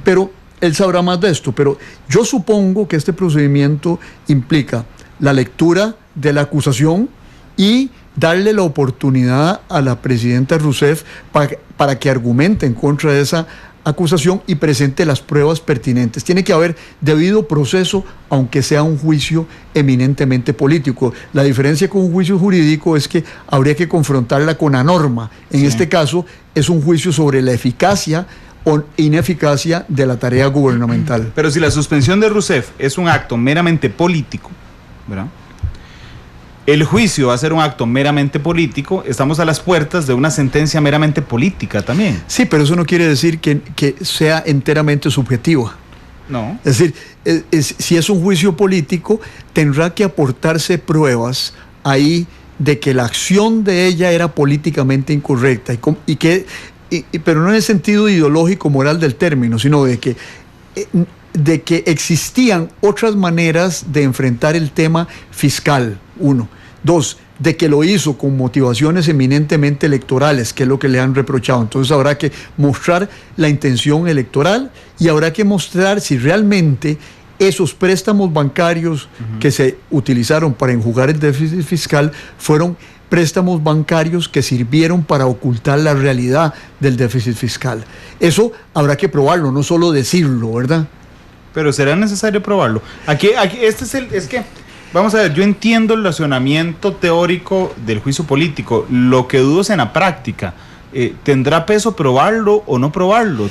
Pero él sabrá más de esto, pero yo supongo que este procedimiento implica la lectura de la acusación y darle la oportunidad a la presidenta Rousseff para que argumente en contra de esa acusación y presente las pruebas pertinentes. Tiene que haber debido proceso, aunque sea un juicio eminentemente político. La diferencia con un juicio jurídico es que habría que confrontarla con la norma. En este caso es un juicio sobre la eficacia o ineficacia de la tarea gubernamental. Pero si la suspensión de Rousseff es un acto meramente político, ¿verdad? El juicio va a ser un acto meramente político, estamos a las puertas de una sentencia meramente política también. Sí, pero eso no quiere decir que sea enteramente subjetiva. No. Es decir, si es un juicio político, tendrá que aportarse pruebas ahí de que la acción de ella era políticamente incorrecta, pero no en el sentido ideológico moral del término, sino de que existían otras maneras de enfrentar el tema fiscal, 1. 2, de que lo hizo con motivaciones eminentemente electorales, que es lo que le han reprochado. Entonces habrá que mostrar la intención electoral y habrá que mostrar si realmente esos préstamos bancarios que se utilizaron para enjugar el déficit fiscal fueron préstamos bancarios que sirvieron para ocultar la realidad del déficit fiscal. Eso habrá que probarlo, no solo decirlo, ¿verdad? Pero será necesario probarlo. Aquí es que, vamos a ver, yo entiendo el razonamiento teórico del juicio político, lo que dudo es en la práctica. ¿Tendrá peso probarlo o no probarlo?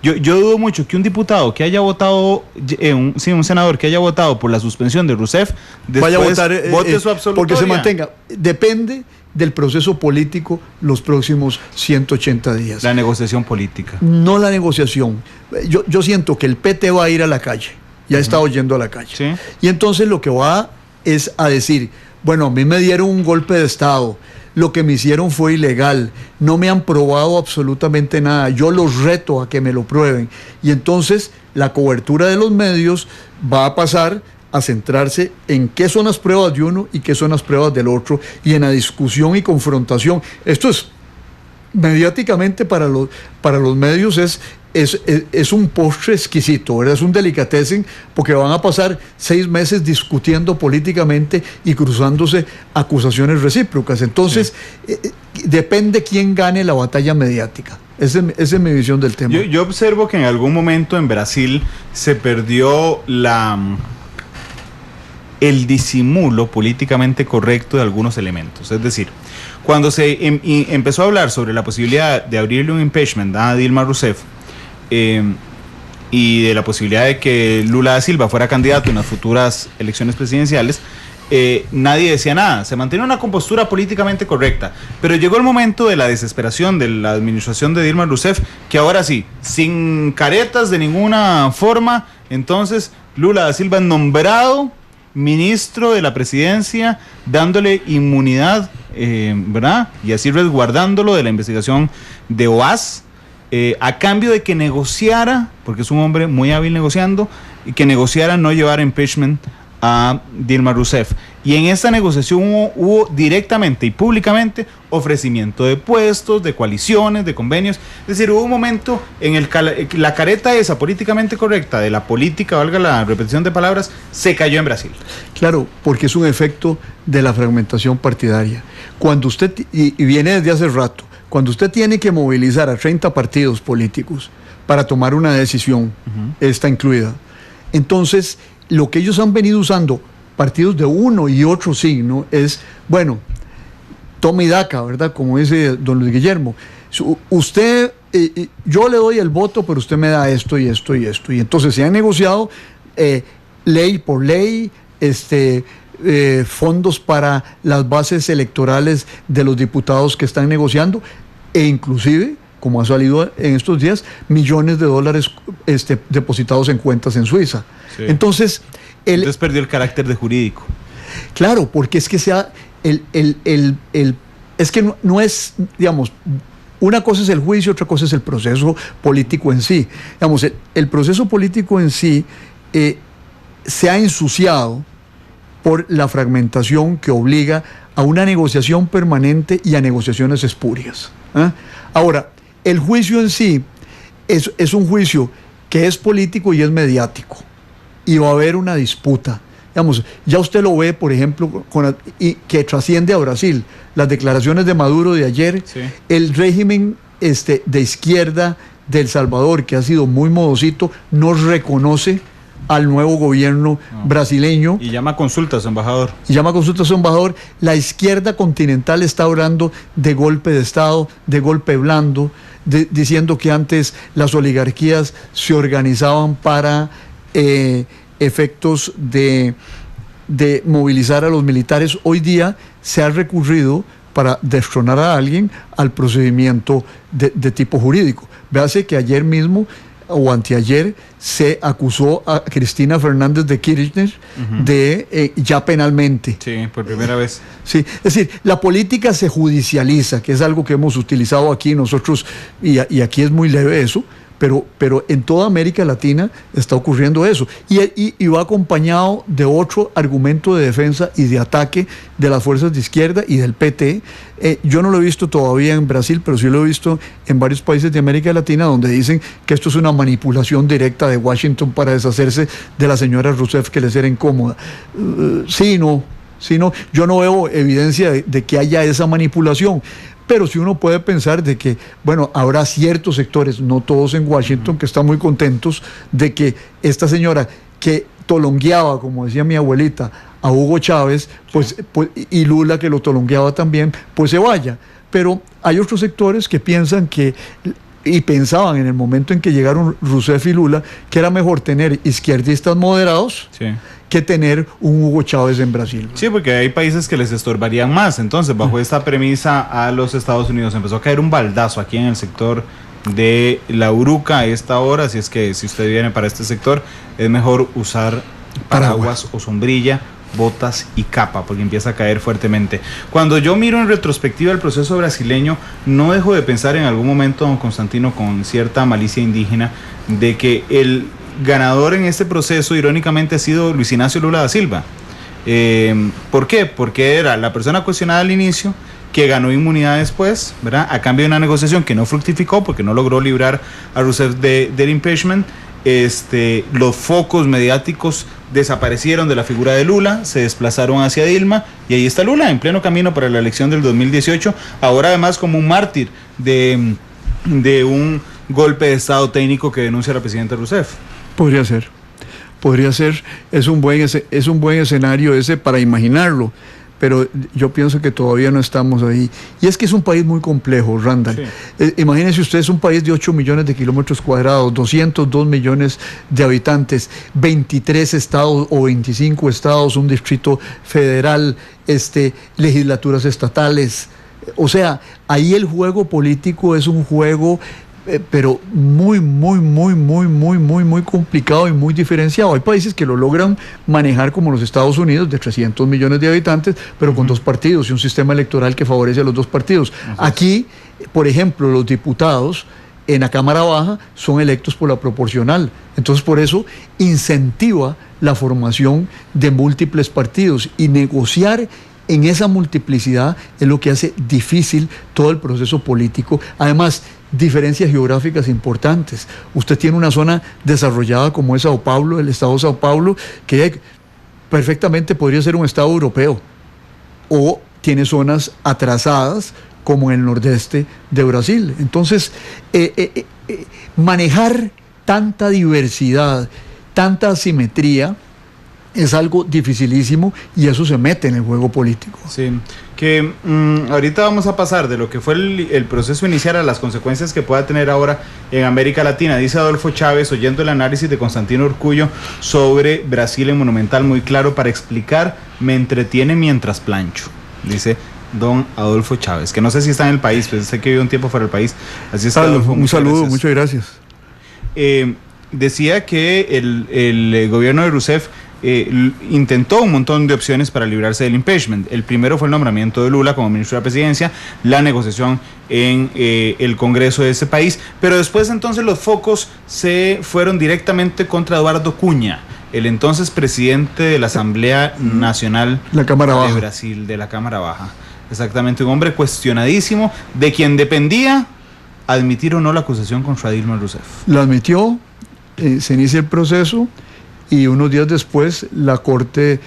Yo dudo mucho que un diputado que haya votado, un senador que haya votado por la suspensión de Rousseff, después vaya a votar, vote su absolutoria. Porque se mantenga. Depende del proceso político los próximos 180 días. La negociación política. No la negociación. Yo siento que el PT va a ir a la calle. Ya está oyendo a la calle. ¿Sí? Y entonces lo que va es a decir, bueno, a mí me dieron un golpe de Estado, lo que me hicieron fue ilegal, no me han probado absolutamente nada, yo los reto a que me lo prueben. Y entonces la cobertura de los medios va a pasar a centrarse en qué son las pruebas de uno y qué son las pruebas del otro, y en la discusión y confrontación. Esto es, mediáticamente para los medios es un postre exquisito, ¿verdad? Es un delicatessen, porque van a pasar 6 meses discutiendo políticamente y cruzándose acusaciones recíprocas. Entonces, depende quién gane la batalla mediática. Esa es mi visión del tema. Yo observo que en algún momento en Brasil se perdió el disimulo políticamente correcto de algunos elementos. Es decir, cuando se empezó a hablar sobre la posibilidad de abrirle un impeachment a Dilma Rousseff, y de la posibilidad de que Lula da Silva fuera candidato en las futuras elecciones presidenciales, nadie decía nada, se mantenía una compostura políticamente correcta, pero llegó el momento de la desesperación de la administración de Dilma Rousseff, que ahora sí, sin caretas de ninguna forma, entonces Lula da Silva nombrado ministro de la presidencia, dándole inmunidad, ¿verdad? Y así resguardándolo de la investigación de OAS, a cambio de que negociara, porque es un hombre muy hábil negociando, y que negociara no llevar impeachment a Dilma Rousseff. Y en esta negociación hubo directamente y públicamente ofrecimiento de puestos, de coaliciones, de convenios. Es decir, hubo un momento en el que la careta esa políticamente correcta de la política, valga la repetición de palabras, se cayó en Brasil. Claro, porque es un efecto de la fragmentación partidaria. Cuando usted, y viene desde hace rato, cuando usted tiene que movilizar a 30 partidos políticos para tomar una decisión, esta incluida, entonces lo que ellos han venido usando, partidos de uno y otro signo, es, bueno, toma y daca, ¿verdad? Como dice don Luis Guillermo. Usted, yo le doy el voto, pero usted me da esto y esto y esto. Y entonces se han negociado ley por ley, fondos para las bases electorales de los diputados que están negociando, e inclusive, como ha salido en estos días, millones de dólares depositados en cuentas en Suiza. Sí. Entonces perdió el carácter de jurídico. Claro, porque es que es que no es, digamos, una cosa es el juicio, otra cosa es el proceso político en sí. Digamos, el proceso político en sí se ha ensuciado por la fragmentación que obliga a una negociación permanente y a negociaciones espurias. Ahora, el juicio en sí es un juicio que es político y es mediático, y va a haber una disputa. Digamos, ya usted lo ve, por ejemplo, y que trasciende a Brasil, las declaraciones de Maduro de ayer, sí. El régimen de izquierda de El Salvador, que ha sido muy modosito, no reconoce al nuevo gobierno brasileño. Y llama a consulta a su embajador. La izquierda continental está hablando de golpe de Estado, de golpe blando, diciendo que antes las oligarquías se organizaban para efectos de movilizar a los militares. Hoy día se ha recurrido para destronar a alguien al procedimiento de tipo jurídico. Véase que ayer mismo o anteayer se acusó a Cristina Fernández de Kirchner de ya penalmente. Sí, por primera vez. Sí, es decir, la política se judicializa, que es algo que hemos utilizado aquí nosotros, y aquí es muy leve eso, pero en toda América Latina está ocurriendo eso. Y va acompañado de otro argumento de defensa y de ataque de las fuerzas de izquierda y del PT. Yo no lo he visto todavía en Brasil, pero sí lo he visto en varios países de América Latina, donde dicen que esto es una manipulación directa de Washington para deshacerse de la señora Rousseff, que les era incómoda. Yo no veo evidencia de que haya esa manipulación. Pero sí uno puede pensar de que, bueno, habrá ciertos sectores, no todos en Washington, que están muy contentos de que esta señora que tolongueaba, como decía mi abuelita, a Hugo Chávez, pues, y Lula, que lo tolongueaba también, pues se vaya. Pero hay otros sectores que piensan que, y pensaban en el momento en que llegaron Rousseff y Lula, que era mejor tener izquierdistas moderados, sí, que tener un Hugo Chávez en Brasil. Sí, porque hay países que les estorbarían más. Entonces, bajo esta premisa, a los Estados Unidos empezó a caer un baldazo aquí en el sector de la Uruca a esta hora. Así es que si usted viene para este sector, es mejor usar paraguas o sombrilla, botas y capa, porque empieza a caer fuertemente. Cuando yo miro en retrospectiva el proceso brasileño, no dejo de pensar en algún momento, don Constantino, con cierta malicia indígena, de que el ganador en este proceso, irónicamente, ha sido Luis Ignacio Lula da Silva. ¿Por qué? Porque era la persona cuestionada al inicio, que ganó inmunidad después, ¿verdad? A cambio de una negociación que no fructificó, porque no logró librar a Rousseff del impeachment. Los focos mediáticos desaparecieron de la figura de Lula, se desplazaron hacia Dilma, y ahí está Lula en pleno camino para la elección del 2018, ahora además como un mártir de un golpe de Estado técnico que denuncia la presidenta Rousseff. Podría ser, es un buen escenario ese para imaginarlo, pero yo pienso que todavía no estamos ahí. Y es que es un país muy complejo, Randall. Sí. Imagínense ustedes, un país de 8 millones de kilómetros cuadrados, 202 millones de habitantes, 23 estados o 25 estados, un distrito federal, legislaturas estatales. O sea, ahí el juego político es un juego pero muy complicado y muy diferenciado. Hay países que lo logran manejar, como los Estados Unidos, de 300 millones de habitantes, pero con dos partidos y un sistema electoral que favorece a los dos partidos. Aquí, por ejemplo, los diputados en la Cámara Baja son electos por la proporcional. Entonces, por eso incentiva la formación de múltiples partidos, y negociar en esa multiplicidad es lo que hace difícil todo el proceso político. Además, diferencias geográficas importantes. Usted tiene una zona desarrollada como es Sao Paulo, el estado de Sao Paulo, que perfectamente podría ser un estado europeo, o tiene zonas atrasadas como en el nordeste de Brasil. Entonces, manejar tanta diversidad, tanta asimetría, es algo dificilísimo, y eso se mete en el juego político. Sí, que ahorita vamos a pasar de lo que fue el proceso inicial a las consecuencias que pueda tener ahora en América Latina. Dice Adolfo Chávez, oyendo el análisis de Constantino Urcullo sobre Brasil en Monumental, muy claro para explicar, me entretiene mientras plancho, dice don Adolfo Chávez, que no sé si está en el país, pues sé que vive un tiempo fuera del país. Así es, Adolfo, un saludo, muchas gracias. Decía que el gobierno de Rousseff intentó un montón de opciones para librarse del impeachment. El primero fue el nombramiento de Lula como ministro de la presidencia, la negociación en el Congreso de ese país, pero después entonces los focos se fueron directamente contra Eduardo Cunha, el entonces presidente de la Asamblea Nacional de Brasil, de la Cámara Baja. Exactamente, un hombre cuestionadísimo, de quien dependía admitir o no la acusación contra Dilma Rousseff. La admitió, se inicia el proceso, y unos días después la Corte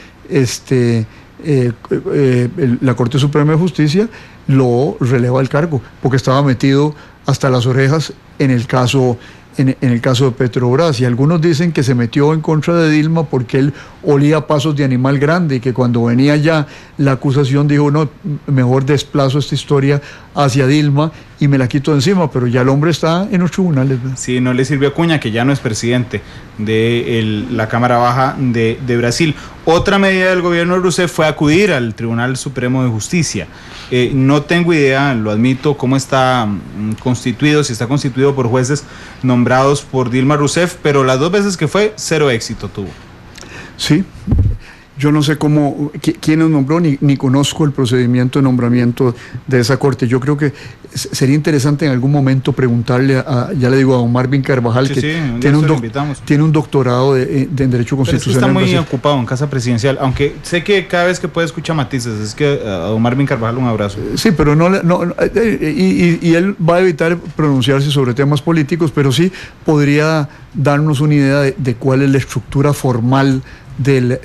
Suprema de Justicia lo releva del cargo, porque estaba metido hasta las orejas en el caso de Petrobras. Y algunos dicen que se metió en contra de Dilma porque él olía pasos de animal grande y que cuando venía ya la acusación dijo, no, mejor desplazo esta historia hacia Dilma y me la quito de encima, pero ya el hombre está en los tribunales, ¿verdad? Sí, no le sirvió a Acuña, que ya no es presidente de la Cámara Baja de Brasil. Otra medida del gobierno de Rousseff fue acudir al Tribunal Supremo de Justicia. No tengo idea, lo admito, cómo está constituido, si está constituido por jueces nombrados por Dilma Rousseff, pero las 2 veces que fue, 0 éxito tuvo. Sí, yo no sé quién nos nombró, ni conozco el procedimiento de nombramiento de esa corte. Yo creo que sería interesante en algún momento preguntarle a don Marvin Carvajal, que tiene un doctorado en Derecho Constitucional. Pero está muy ocupado en Casa Presidencial, aunque sé que cada vez que puede escuchar matices. Es que a don Marvin Carvajal un abrazo. Sí, pero y él va a evitar pronunciarse sobre temas políticos, pero sí podría darnos una idea de cuál es la estructura formal de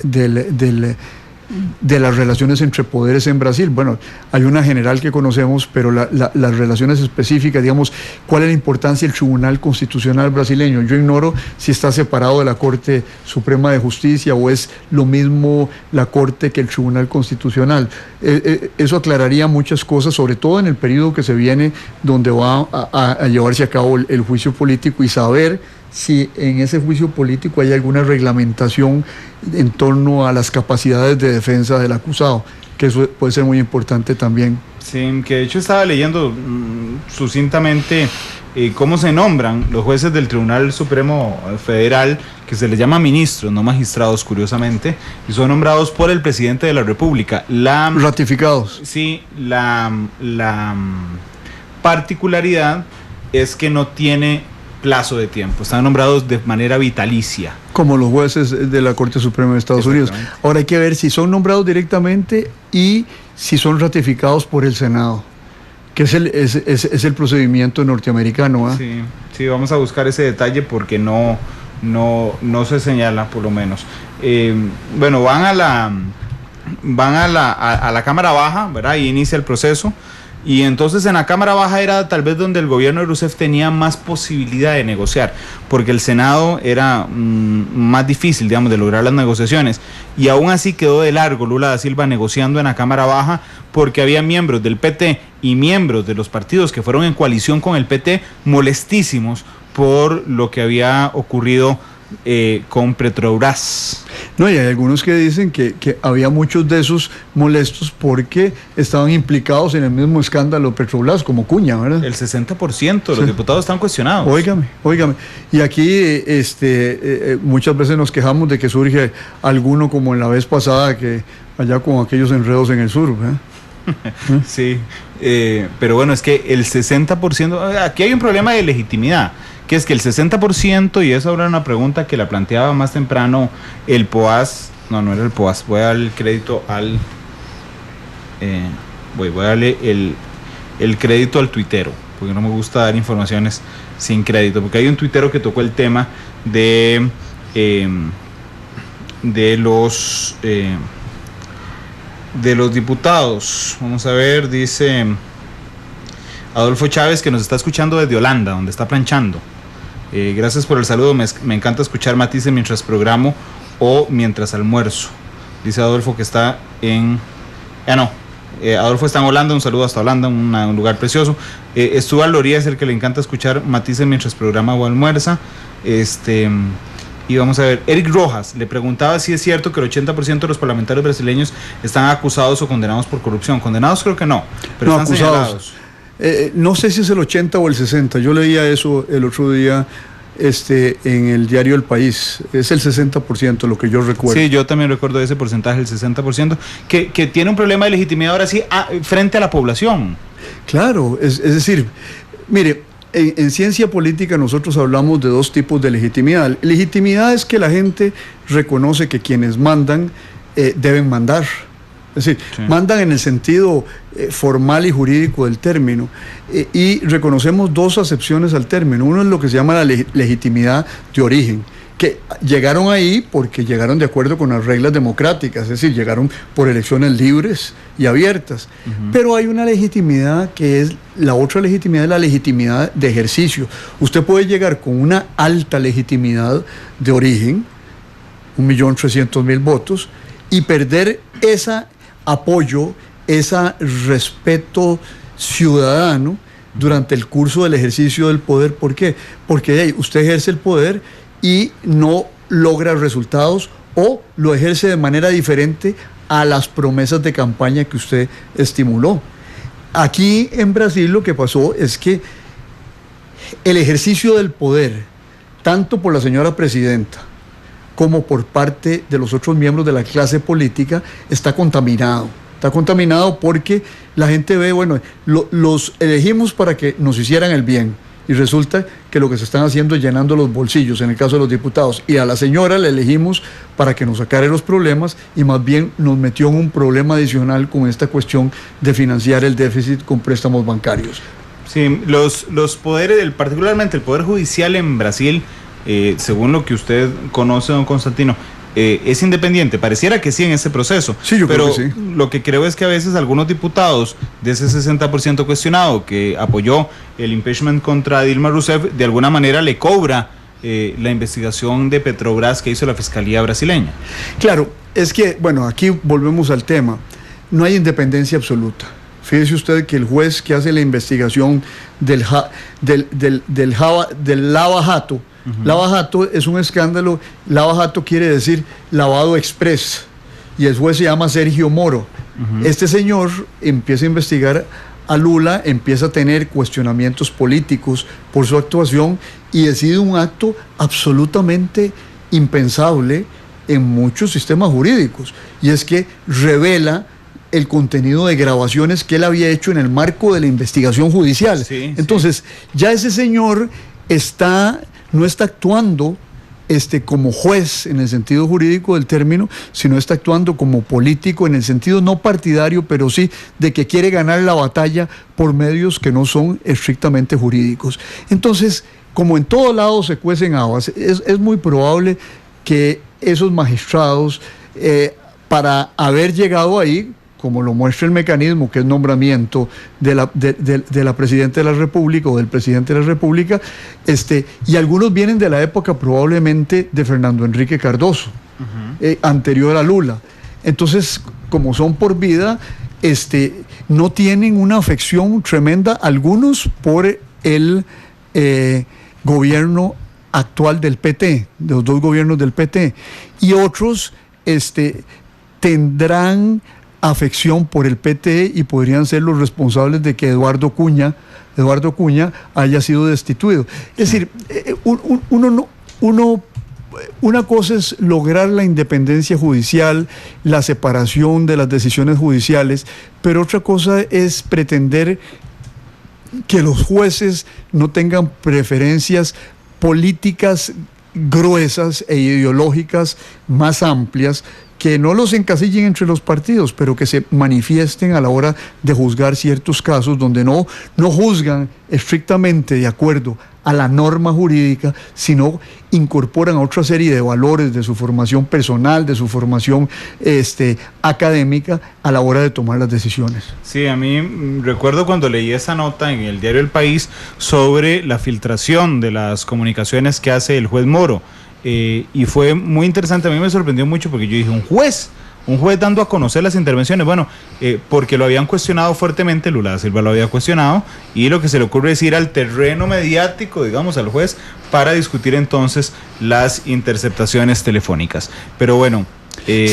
las relaciones entre poderes en Brasil. Bueno, hay una general que conocemos, pero las relaciones específicas, digamos, ¿cuál es la importancia del Tribunal Constitucional brasileño? Yo ignoro si está separado de la Corte Suprema de Justicia o es lo mismo la Corte que el Tribunal Constitucional. Eso aclararía muchas cosas, sobre todo en el periodo que se viene, donde va a llevarse a cabo el juicio político, y saber si en ese juicio político hay alguna reglamentación en torno a las capacidades de defensa del acusado, que eso puede ser muy importante también. Sí, que de hecho estaba leyendo sucintamente cómo se nombran los jueces del Tribunal Supremo Federal, que se les llama ministros, no magistrados, curiosamente, y son nombrados por el presidente de la República. Ratificados. Sí, la particularidad es que no tiene plazo de tiempo, están nombrados de manera vitalicia. Como los jueces de la Corte Suprema de Estados Unidos. Ahora hay que ver si son nombrados directamente y si son ratificados por el Senado, que es el procedimiento norteamericano. Sí, vamos a buscar ese detalle porque no se señala, por lo menos. Bueno, van a la Cámara Baja, ¿verdad? Y inicia el proceso. Y entonces en la Cámara Baja era tal vez donde el gobierno de Rousseff tenía más posibilidad de negociar, porque el Senado era más difícil, digamos, de lograr las negociaciones, y aún así quedó de largo Lula da Silva negociando en la Cámara Baja, porque había miembros del PT y miembros de los partidos que fueron en coalición con el PT molestísimos por lo que había ocurrido con Petrobras. No, y hay algunos que dicen que había muchos de esos molestos porque estaban implicados en el mismo escándalo Petrobras, como Cuña, ¿verdad? El 60% de los diputados están cuestionados. Óigame. Y aquí muchas veces nos quejamos de que surge alguno como en la vez pasada, que allá con aquellos enredos en el sur, ¿verdad? Sí, pero bueno, es que el 60%, aquí hay un problema de legitimidad, que es que el 60%, y eso era una pregunta que la planteaba más temprano el POAS, no era el POAS, voy a darle el crédito voy a darle el crédito al tuitero, porque no me gusta dar informaciones sin crédito, porque hay un tuitero que tocó el tema de los diputados. Vamos a ver, dice Adolfo Chávez, que nos está escuchando desde Holanda, donde está planchando. Gracias por el saludo, me encanta escuchar matices mientras programo o mientras almuerzo. Dice Adolfo que está Adolfo está en Holanda, un saludo hasta Holanda, un lugar precioso. Estúbal Loría es el que le encanta escuchar matices mientras programa o almuerza. Y vamos a ver, Eric Rojas le preguntaba si es cierto que el 80% de los parlamentarios brasileños están acusados o condenados por corrupción. Condenados creo que no, pero no, están acusados. No sé si es el 80 o el 60, yo leía eso el otro día en el diario El País, es el 60% lo que yo recuerdo. Sí, yo también recuerdo ese porcentaje, el 60%, que tiene un problema de legitimidad ahora sí frente a la población. Claro, es decir, mire, en ciencia política nosotros hablamos de 2 tipos de legitimidad. Legitimidad es que la gente reconoce que quienes mandan deben mandar. Es decir, sí, mandan en el sentido formal y jurídico del término, y reconocemos 2 acepciones al término. Uno es lo que se llama la legitimidad de origen, que llegaron ahí porque llegaron de acuerdo con las reglas democráticas, es decir, llegaron por elecciones libres y abiertas. Pero hay una legitimidad que es, la otra legitimidad es la legitimidad de ejercicio. Usted puede llegar con una alta legitimidad de origen, 1.300.000 votos, y perder ese apoyo, ese respeto ciudadano durante el curso del ejercicio del poder. ¿Por qué? Porque usted ejerce el poder y no logra resultados o lo ejerce de manera diferente a las promesas de campaña que usted estimuló. Aquí en Brasil lo que pasó es que el ejercicio del poder, tanto por la señora presidenta como por parte de los otros miembros de la clase política, está contaminado. Está contaminado porque la gente ve, bueno, los elegimos para que nos hicieran el bien, y resulta que lo que se están haciendo es llenando los bolsillos, en el caso de los diputados, y a la señora la elegimos para que nos sacara los problemas, y más bien nos metió en un problema adicional con esta cuestión de financiar el déficit con préstamos bancarios. Sí, los poderes, particularmente el Poder Judicial en Brasil, según lo que usted conoce, don Constantino, es independiente. Pareciera que sí en este proceso. Sí, yo pero creo que sí. Lo que creo es que a veces algunos diputados de ese 60% cuestionado que apoyó el impeachment contra Dilma Rousseff, de alguna manera le cobra la investigación de Petrobras que hizo la Fiscalía brasileña. Claro, es que, bueno, aquí volvemos al tema. No hay independencia absoluta. Fíjese usted que el juez que hace la investigación del Lava Jato, Lava Jato es un escándalo. Lava Jato quiere decir lavado express, y el juez se llama Sergio Moro. Este señor empieza a investigar a Lula, empieza a tener cuestionamientos políticos por su actuación y decide un acto absolutamente impensable en muchos sistemas jurídicos, y es que revela el contenido de grabaciones que él había hecho en el marco de la investigación judicial. Sí, entonces, ya ese señor no está actuando como juez en el sentido jurídico del término, sino está actuando como político en el sentido no partidario, pero sí de que quiere ganar la batalla por medios que no son estrictamente jurídicos. Entonces, como en todo lado se cuecen habas, es muy probable que esos magistrados, para haber llegado ahí, como lo muestra el mecanismo, que es nombramiento de la Presidenta de la República o del Presidente de la República, y algunos vienen de la época probablemente de Fernando Enrique Cardoso, anterior a Lula. Entonces, como son por vida, no tienen una afección tremenda, algunos por el gobierno actual del PT, de los dos gobiernos del PT, y otros tendrán afección por el PT y podrían ser los responsables de que Eduardo Cunha haya sido destituido. Es decir, una cosa es lograr la independencia judicial, la separación de las decisiones judiciales, pero otra cosa es pretender que los jueces no tengan preferencias políticas gruesas e ideológicas más amplias, que no los encasillen entre los partidos, pero que se manifiesten a la hora de juzgar ciertos casos donde no juzgan estrictamente de acuerdo a la norma jurídica, sino incorporan otra serie de valores de su formación personal, de su formación académica a la hora de tomar las decisiones. Sí, a mí recuerdo cuando leí esa nota en el diario El País sobre la filtración de las comunicaciones que hace el juez Moro. Y fue muy interesante, a mí me sorprendió mucho porque yo dije, un juez dando a conocer las intervenciones, bueno, porque lo habían cuestionado fuertemente, Lula da Silva lo había cuestionado, y lo que se le ocurre es ir al terreno mediático, digamos, al juez, para discutir entonces las interceptaciones telefónicas. Pero bueno...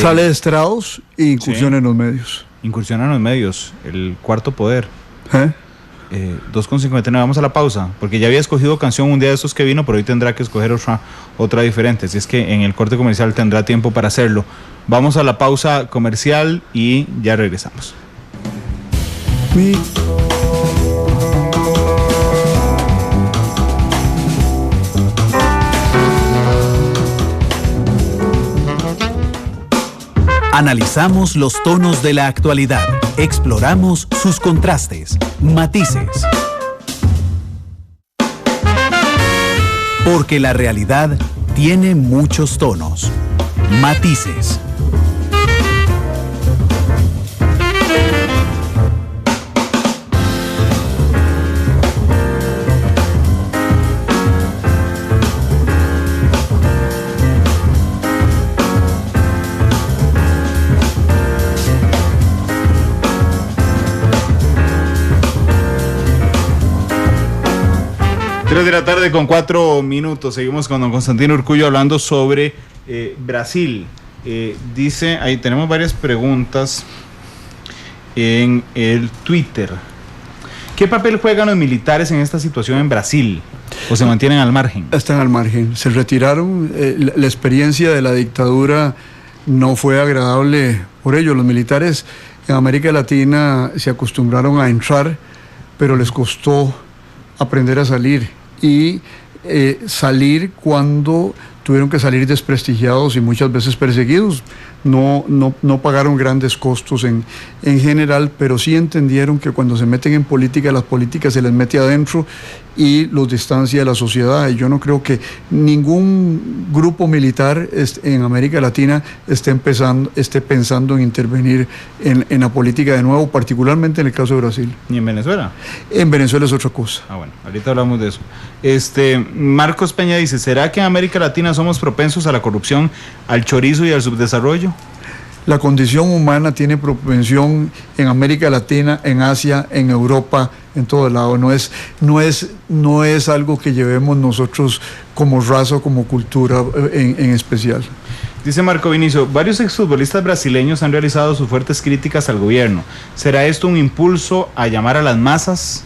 sale de estrados e incursiona en los medios. Incursiona en los medios, el cuarto poder. 2:59, vamos a la pausa, porque ya había escogido canción un día de esos que vino, pero hoy tendrá que escoger otra diferente, así es que en el corte comercial tendrá tiempo para hacerlo. Vamos a la pausa comercial y ya regresamos. Analizamos los tonos de la actualidad, exploramos sus contrastes, matices. Porque la realidad tiene muchos tonos, matices. De la tarde con 4 minutos. Seguimos con don Constantino Urcullo hablando sobre Brasil. Dice, ahí tenemos varias preguntas en el Twitter. ¿Qué papel juegan los militares en esta situación en Brasil? ¿O se mantienen al margen? Están al margen, se retiraron. La experiencia de la dictadura no fue agradable por ello. Los militares en América Latina se acostumbraron a entrar, pero les costó aprender a salir. Y salir cuando tuvieron que salir desprestigiados y muchas veces perseguidos. No pagaron grandes costos en general, pero sí entendieron que cuando se meten en política, las políticas se les mete adentro y los distancia de la sociedad. Y yo no creo que ningún grupo militar en América Latina esté pensando en intervenir en la política de nuevo, particularmente en el caso de Brasil. ¿Y en Venezuela? En Venezuela es otra cosa. Bueno, ahorita hablamos de eso. Marcos Peña dice, ¿será que en América Latina somos propensos a la corrupción, al chorizo y al subdesarrollo? La condición humana tiene propensión en América Latina, en Asia, en Europa, en todo lado. No es algo que llevemos nosotros como raza o como cultura en especial. Dice Marco Vinicio, varios exfutbolistas brasileños han realizado sus fuertes críticas al gobierno. ¿Será esto un impulso a llamar a las masas?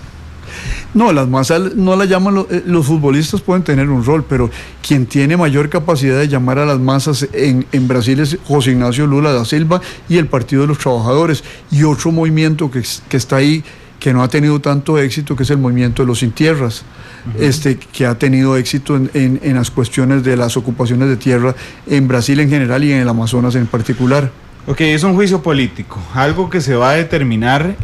No, las masas no las llaman, los futbolistas pueden tener un rol, pero quien tiene mayor capacidad de llamar a las masas en Brasil es José Ignacio Lula da Silva y el Partido de los Trabajadores, y otro movimiento que está ahí, que no ha tenido tanto éxito, que es el movimiento de los sin tierras, que ha tenido éxito en las cuestiones de las ocupaciones de tierra en Brasil en general y en el Amazonas en particular. Ok, es un juicio político, algo que se va a determinar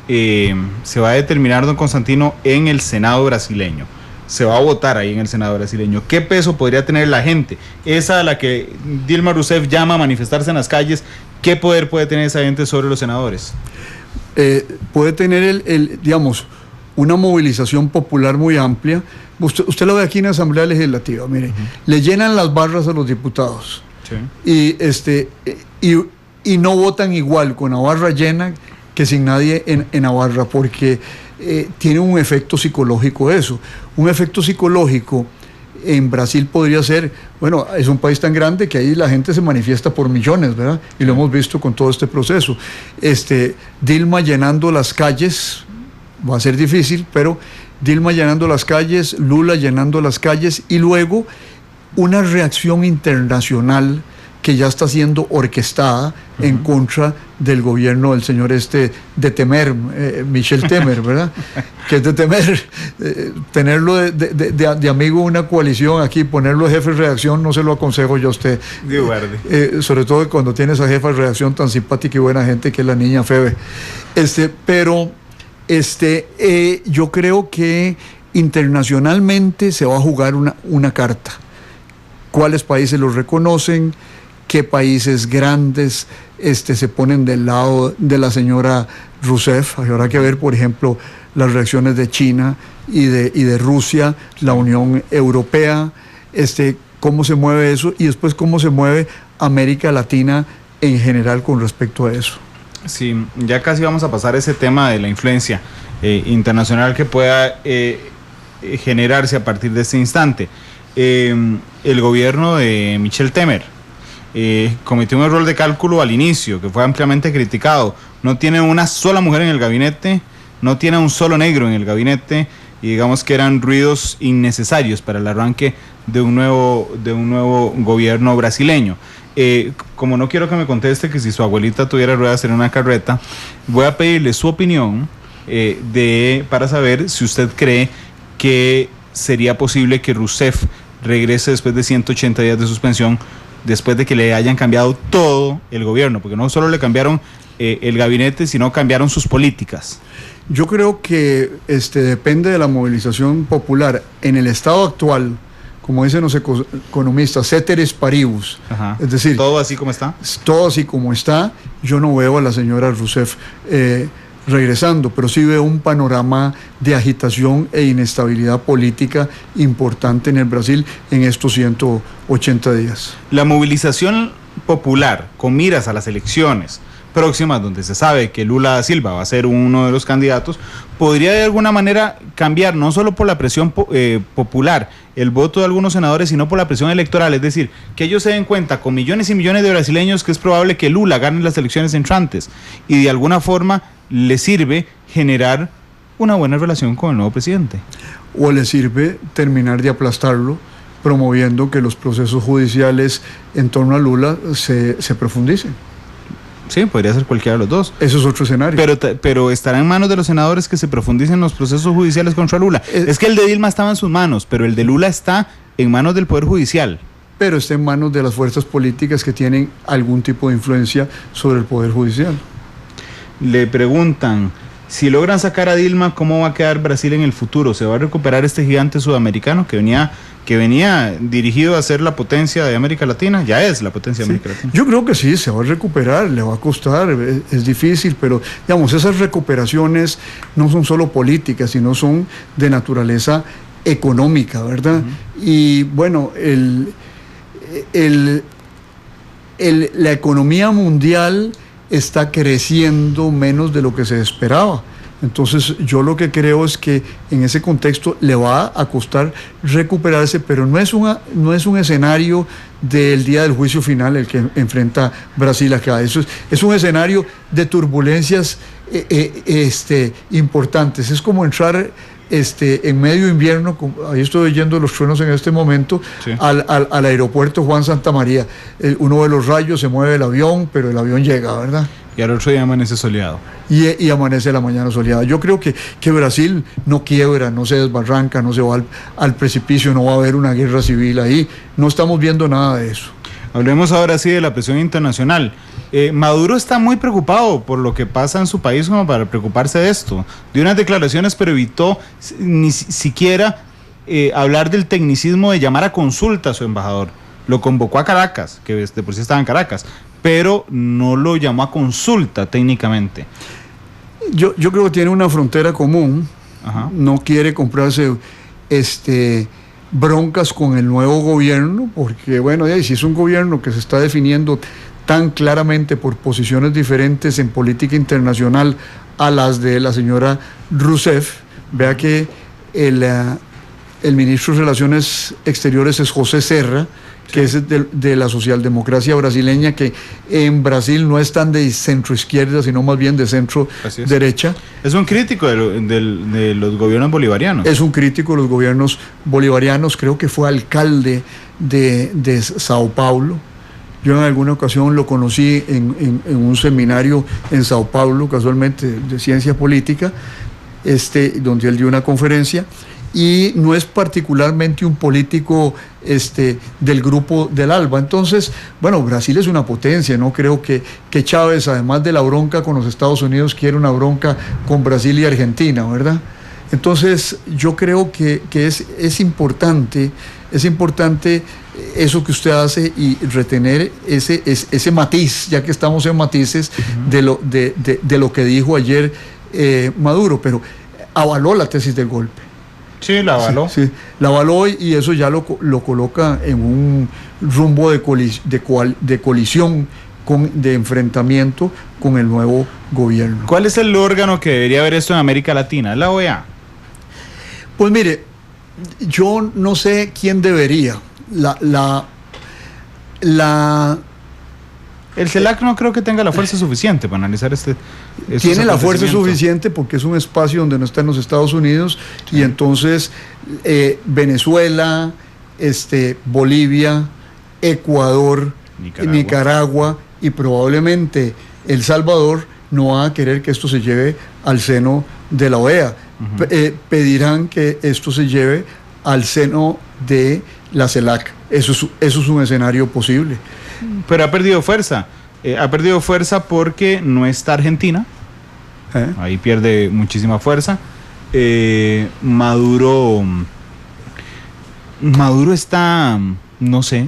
don Constantino, en el Senado brasileño. Se va a votar ahí en el Senado brasileño. ¿Qué peso podría tener la gente? Esa a la que Dilma Rousseff llama a manifestarse en las calles, ¿qué poder puede tener esa gente sobre los senadores? Puede tener digamos, una movilización popular muy amplia. Usted lo ve aquí en la Asamblea Legislativa, mire, le llenan las barras a los diputados. Sí. Y no votan igual con la barra llena que sin nadie en la barra, porque tiene un efecto psicológico eso. Un efecto psicológico en Brasil podría ser, bueno, es un país tan grande que ahí la gente se manifiesta por millones, ¿verdad? Y lo hemos visto con todo este proceso. Dilma llenando las calles, va a ser difícil, pero Dilma llenando las calles, Lula llenando las calles, y luego una reacción internacional que ya está siendo orquestada en contra del gobierno del señor de Temer, Michel Temer, ¿verdad? Que es de temer. Tenerlo de amigo una coalición aquí, ponerlo de jefe de redacción, no se lo aconsejo yo a usted. Sobre todo cuando tiene esa jefa de redacción tan simpática y buena gente que es la niña Febe. Yo creo que internacionalmente se va a jugar una carta. ¿Cuáles países los reconocen? ¿Qué países grandes se ponen del lado de la señora Rousseff? Habrá que ver, por ejemplo, las reacciones de China y de Rusia, la Unión Europea, cómo se mueve eso, y después cómo se mueve América Latina en general con respecto a eso. Sí, ya casi vamos a pasar ese tema de la influencia internacional que pueda generarse a partir de este instante. El gobierno de Michel Temer cometió un error de cálculo al inicio que fue ampliamente criticado. No tiene una sola mujer en el gabinete, no tiene un solo negro en el gabinete, y digamos que eran ruidos innecesarios para el arranque de un nuevo gobierno brasileño. Como no quiero que me conteste que si su abuelita tuviera ruedas en una carreta, voy a pedirle su opinión para saber si usted cree que sería posible que Rousseff regrese después de 180 días de suspensión, después de que le hayan cambiado todo el gobierno, porque no solo le cambiaron el gabinete, sino cambiaron sus políticas. Yo creo que depende de la movilización popular. En el estado actual, como dicen los economistas, ceteris paribus. Ajá. Es decir, todo así como está. Todo así como está. Yo no veo a la señora Rousseff regresando, pero sí veo un panorama de agitación e inestabilidad política importante en el Brasil en estos 180 días. La movilización popular con miras a las elecciones próximas, donde se sabe que Lula da Silva va a ser uno de los candidatos, podría de alguna manera cambiar, no solo por la presión popular, el voto de algunos senadores, sino por la presión electoral, es decir, que ellos se den cuenta con millones y millones de brasileños que es probable que Lula gane las elecciones entrantes, y de alguna forma le sirve generar una buena relación con el nuevo presidente. O le sirve terminar de aplastarlo, promoviendo que los procesos judiciales en torno a Lula se profundicen. Sí, podría ser cualquiera de los dos. Eso es otro escenario. Pero estará en manos de los senadores que se profundicen los procesos judiciales contra Lula. Es que el de Dilma estaba en sus manos, pero el de Lula está en manos del Poder Judicial. Pero está en manos de las fuerzas políticas que tienen algún tipo de influencia sobre el Poder Judicial. Le preguntan, si logran sacar a Dilma, ¿cómo va a quedar Brasil en el futuro? ¿Se va a recuperar este gigante sudamericano que venía dirigido a ser la potencia de América Latina? Ya es la potencia de América Latina. Yo creo que sí, se va a recuperar, le va a costar, es difícil, pero digamos, esas recuperaciones no son solo políticas, sino son de naturaleza económica, ¿verdad? Y bueno, la economía mundial está creciendo menos de lo que se esperaba. Entonces yo lo que creo es que en ese contexto le va a costar recuperarse, pero no es un escenario del día del juicio final el que enfrenta Brasil acá. Eso es un escenario de turbulencias importantes. Es como entrar en medio invierno, ahí estoy oyendo los truenos en este momento, sí, al aeropuerto Juan Santamaría. Uno de los rayos, se mueve el avión, pero el avión llega, ¿verdad? Y al otro día amanece soleado. Y amanece la mañana soleada. Yo creo que Brasil no quiebra, no se desbarranca, no se va al precipicio, no va a haber una guerra civil ahí. No estamos viendo nada de eso. Hablemos ahora sí de la presión internacional. Maduro está muy preocupado por lo que pasa en su país como para preocuparse de esto. Dio unas declaraciones, pero evitó ni siquiera hablar del tecnicismo de llamar a consulta a su embajador. Lo convocó a Caracas, que de por sí estaba en Caracas, pero no lo llamó a consulta técnicamente. Yo creo que tiene una frontera común. Ajá. No quiere comprarse broncas con el nuevo gobierno, porque bueno, si es un gobierno que se está definiendo tan claramente por posiciones diferentes en política internacional a las de la señora Rousseff, vea que el ministro de Relaciones Exteriores es José Serra, que es de la socialdemocracia brasileña, que en Brasil no es tan de centro-izquierda, sino más bien de centro-derecha. Es un crítico de los gobiernos bolivarianos. Es un crítico de los gobiernos bolivarianos, creo que fue alcalde de Sao Paulo. Yo en alguna ocasión lo conocí en un seminario en Sao Paulo, casualmente de ciencia política, donde él dio una conferencia. Y no es particularmente un político del grupo del ALBA. Entonces, bueno, Brasil es una potencia, no creo que Chávez, además de la bronca con los Estados Unidos, quiere una bronca con Brasil y Argentina, ¿verdad? Entonces, yo creo que es importante eso que usted hace y retener ese matiz, ya que estamos en matices, de lo que dijo ayer Maduro, pero avaló la tesis del golpe. Sí, la avaló. Sí, la avaló y eso ya lo coloca en un rumbo de colisión, de enfrentamiento con el nuevo gobierno. ¿Cuál es el órgano que debería haber esto en América Latina? ¿La OEA? Pues mire, yo no sé quién debería. El CELAC no creo que tenga la fuerza suficiente para analizar tiene la fuerza suficiente porque es un espacio donde no están los Estados Unidos, sí. Y entonces Venezuela, Bolivia, Ecuador, Nicaragua y probablemente El Salvador no van a querer que esto se lleve al seno de la OEA. Pedirán que esto se lleve al seno de la CELAC. Eso es un escenario posible. Pero ha perdido fuerza. Porque no está Argentina. Ahí pierde muchísima fuerza. Maduro Maduro está, no sé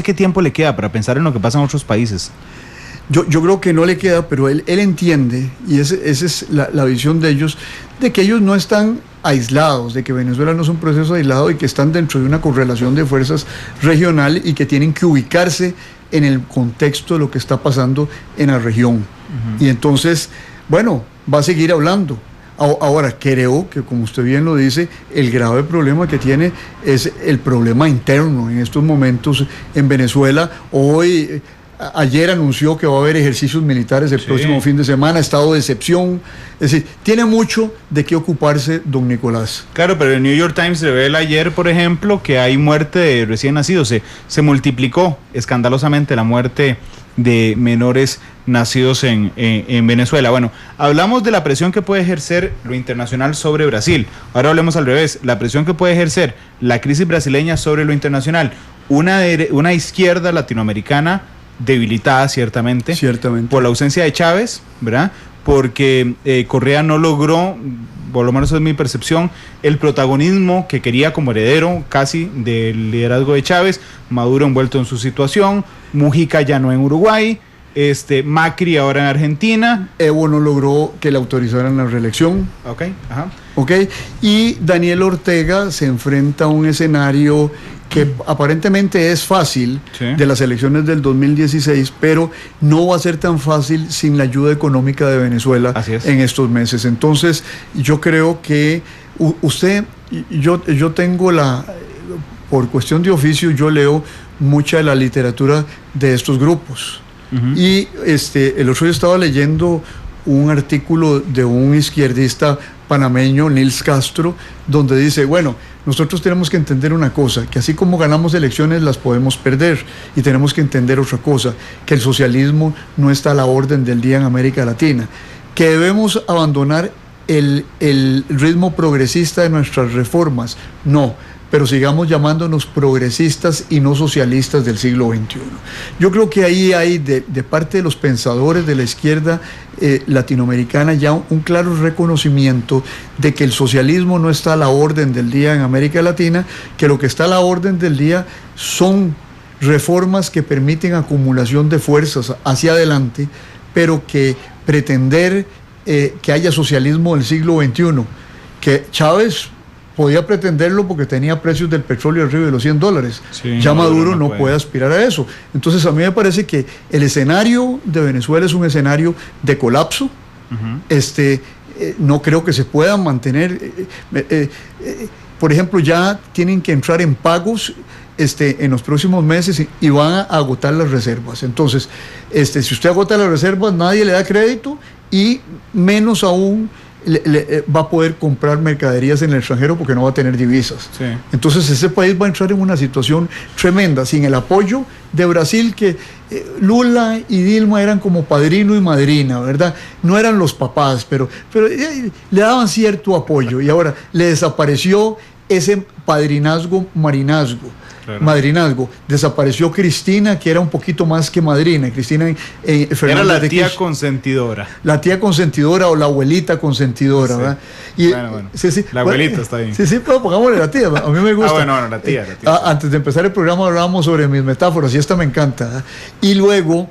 qué tiempo le queda para pensar en lo que pasa en otros países. Yo creo que no le queda, pero él entiende, y esa es la visión de ellos, de que ellos no están aislados, de que Venezuela no es un proceso aislado y que están dentro de una correlación de fuerzas regional y que tienen que ubicarse en el contexto de lo que está pasando en la región. Uh-huh. Y entonces, bueno, va a seguir hablando. Ahora, creo que, como usted bien lo dice, el grave problema que tiene es el problema interno en estos momentos en Venezuela. Ayer anunció que va a haber ejercicios militares el próximo fin de semana, estado de excepción. Es decir, tiene mucho de qué ocuparse don Nicolás. Claro, pero el New York Times revela ayer, por ejemplo, que hay muerte de recién nacidos. Se multiplicó escandalosamente la muerte de menores nacidos en Venezuela. Bueno, hablamos de la presión que puede ejercer lo internacional sobre Brasil. Ahora hablemos al revés, la presión que puede ejercer la crisis brasileña sobre lo internacional. Una izquierda latinoamericana debilitada ciertamente por la ausencia de Chávez, ¿verdad? Porque Correa no logró, por lo menos es mi percepción, el protagonismo que quería como heredero casi del liderazgo de Chávez. Maduro envuelto en su situación, Mujica ya no en Uruguay, Macri ahora en Argentina. Evo no logró que le autorizaran la reelección. Okay. Y Daniel Ortega se enfrenta a un escenario que aparentemente es fácil, de las elecciones del 2016, pero no va a ser tan fácil sin la ayuda económica de Venezuela en estos meses. Entonces, yo creo que yo tengo por cuestión de oficio, yo leo mucha de la literatura de estos grupos. Uh-huh. Y el otro día estaba leyendo un artículo de un izquierdista panameño, Nils Castro, donde dice, bueno, nosotros tenemos que entender una cosa, que así como ganamos elecciones las podemos perder, y tenemos que entender otra cosa, que el socialismo no está a la orden del día en América Latina, que debemos abandonar el ritmo progresista de nuestras reformas, no, pero sigamos llamándonos progresistas y no socialistas del siglo XXI. Yo creo que ahí hay de parte de los pensadores de la izquierda latinoamericana ya un claro reconocimiento de que el socialismo no está a la orden del día en América Latina, que lo que está a la orden del día son reformas que permiten acumulación de fuerzas hacia adelante, pero que pretender que haya socialismo del siglo XXI, que Chávez podía pretenderlo porque tenía precios del petróleo arriba de los $100. Sí, ya Maduro no puede aspirar a eso. Entonces a mí me parece que el escenario de Venezuela es un escenario de colapso. Uh-huh. No creo que se puedan mantener. Por ejemplo, ya tienen que entrar en pagos en los próximos meses y van a agotar las reservas. Entonces, si usted agota las reservas, nadie le da crédito y menos aún va a poder comprar mercaderías en el extranjero porque no va a tener divisas. Sí. Entonces ese país va a entrar en una situación tremenda, sin el apoyo de Brasil, que Lula y Dilma eran como padrino y madrina, ¿verdad? No eran los papás, pero le daban cierto apoyo, y ahora le desapareció ese padrinazgo, marinazgo. Claro. Madrinazgo. Desapareció Cristina, que era un poquito más que madrina. Cristina Fernández era la tía consentidora. La tía consentidora o la abuelita consentidora, sí. ¿Verdad? Y, bueno. Sí. La abuelita está bien. Sí, pero pongámosle la tía. A mí me gusta. La tía. Antes de empezar el programa hablábamos sobre mis metáforas y esta me encanta. ¿Verdad? Y luego,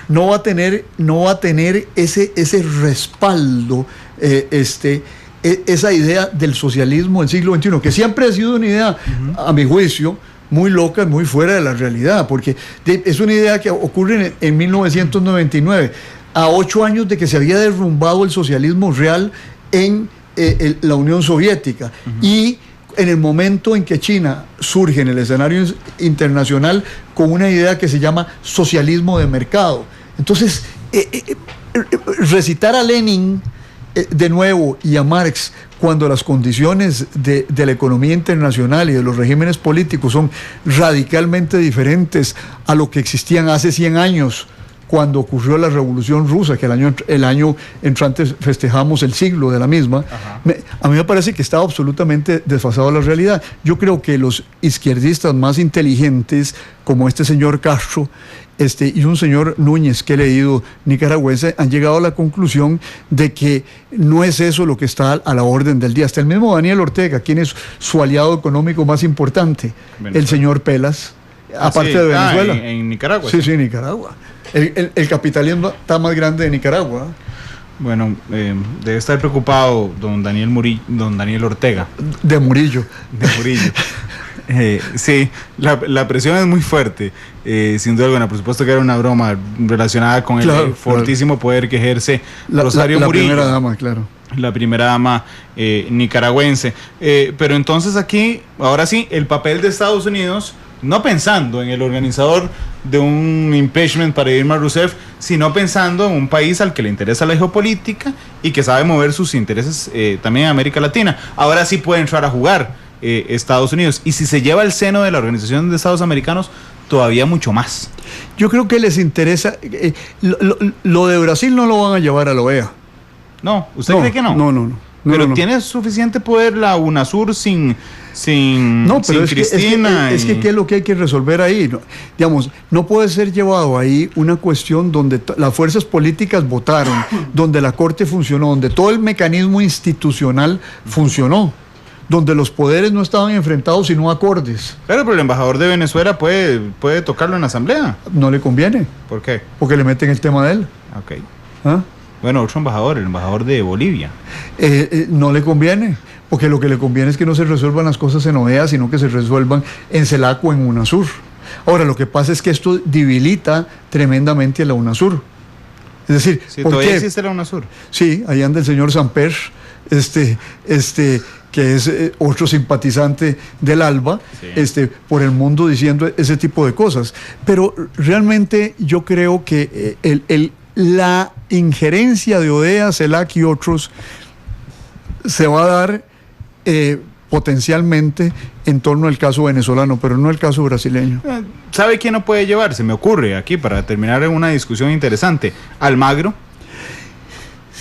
no va a tener ese respaldo, esa idea del socialismo del siglo XXI, que siempre ha sido una idea, a mi juicio, muy loca, muy fuera de la realidad, porque es una idea que ocurre en 1999, a 8 años de que se había derrumbado el socialismo real en la Unión Soviética, y en el momento en que China surge en el escenario internacional con una idea que se llama socialismo de mercado. Entonces, recitar a Lenin de nuevo y a Marx, cuando las condiciones de la economía internacional y de los regímenes políticos son radicalmente diferentes a lo que existían hace 100 años, cuando ocurrió la Revolución Rusa, que el año entrante festejamos el siglo de la misma. A mí me parece que estaba absolutamente desfasado de la realidad. Yo creo que los izquierdistas más inteligentes, como este señor Castro, y un señor Núñez que he leído, nicaragüense, han llegado a la conclusión de que no es eso lo que está a la orden del día. Hasta el mismo Daniel Ortega, quien es su aliado económico más importante, Venezuela. El señor Pelas, aparte de Venezuela. En Nicaragua. Sí, en Nicaragua. El capitalismo está más grande de Nicaragua. Bueno, debe estar preocupado don Daniel Ortega. De Murillo. Sí, la presión es muy fuerte, sin duda alguna. Por supuesto que era una broma relacionada con el fortísimo poder que ejerce Rosario Murillo. La primera dama, claro. La primera dama nicaragüense. Pero entonces aquí, ahora sí, el papel de Estados Unidos, no pensando en el organizador de un impeachment para Dilma Rousseff, sino pensando en un país al que le interesa la geopolítica y que sabe mover sus intereses también en América Latina. Ahora sí puede entrar a jugar Estados Unidos, y si se lleva el seno de la Organización de Estados Americanos, todavía mucho más. Yo creo que les interesa, lo de Brasil no lo van a llevar a la OEA. No, ¿usted cree que no? No. Pero tiene suficiente poder la UNASUR sin Cristina. Es que ¿qué es lo que hay que resolver ahí? Digamos, no puede ser llevado ahí una cuestión donde las fuerzas políticas votaron, donde la Corte funcionó, donde todo el mecanismo institucional funcionó, donde los poderes no estaban enfrentados sino acordes. Pero el embajador de Venezuela puede tocarlo en la asamblea. No le conviene. ¿Por qué? Porque le meten el tema de él. Ok. Bueno, otro embajador, el embajador de Bolivia. No le conviene, porque lo que le conviene es que no se resuelvan las cosas en OEA, sino que se resuelvan en CELAC o en UNASUR. Ahora, lo que pasa es que esto debilita tremendamente a la UNASUR. Es decir, ¿todavía existe la UNASUR? Sí, ahí anda el señor Samper, que es otro simpatizante del ALBA, sí, por el mundo diciendo ese tipo de cosas. Pero realmente yo creo que la injerencia de OEA, CELAC y otros se va a dar potencialmente en torno al caso venezolano, pero no el caso brasileño. ¿Sabe quién no puede llevar? Se me ocurre aquí, para terminar en una discusión interesante, Almagro,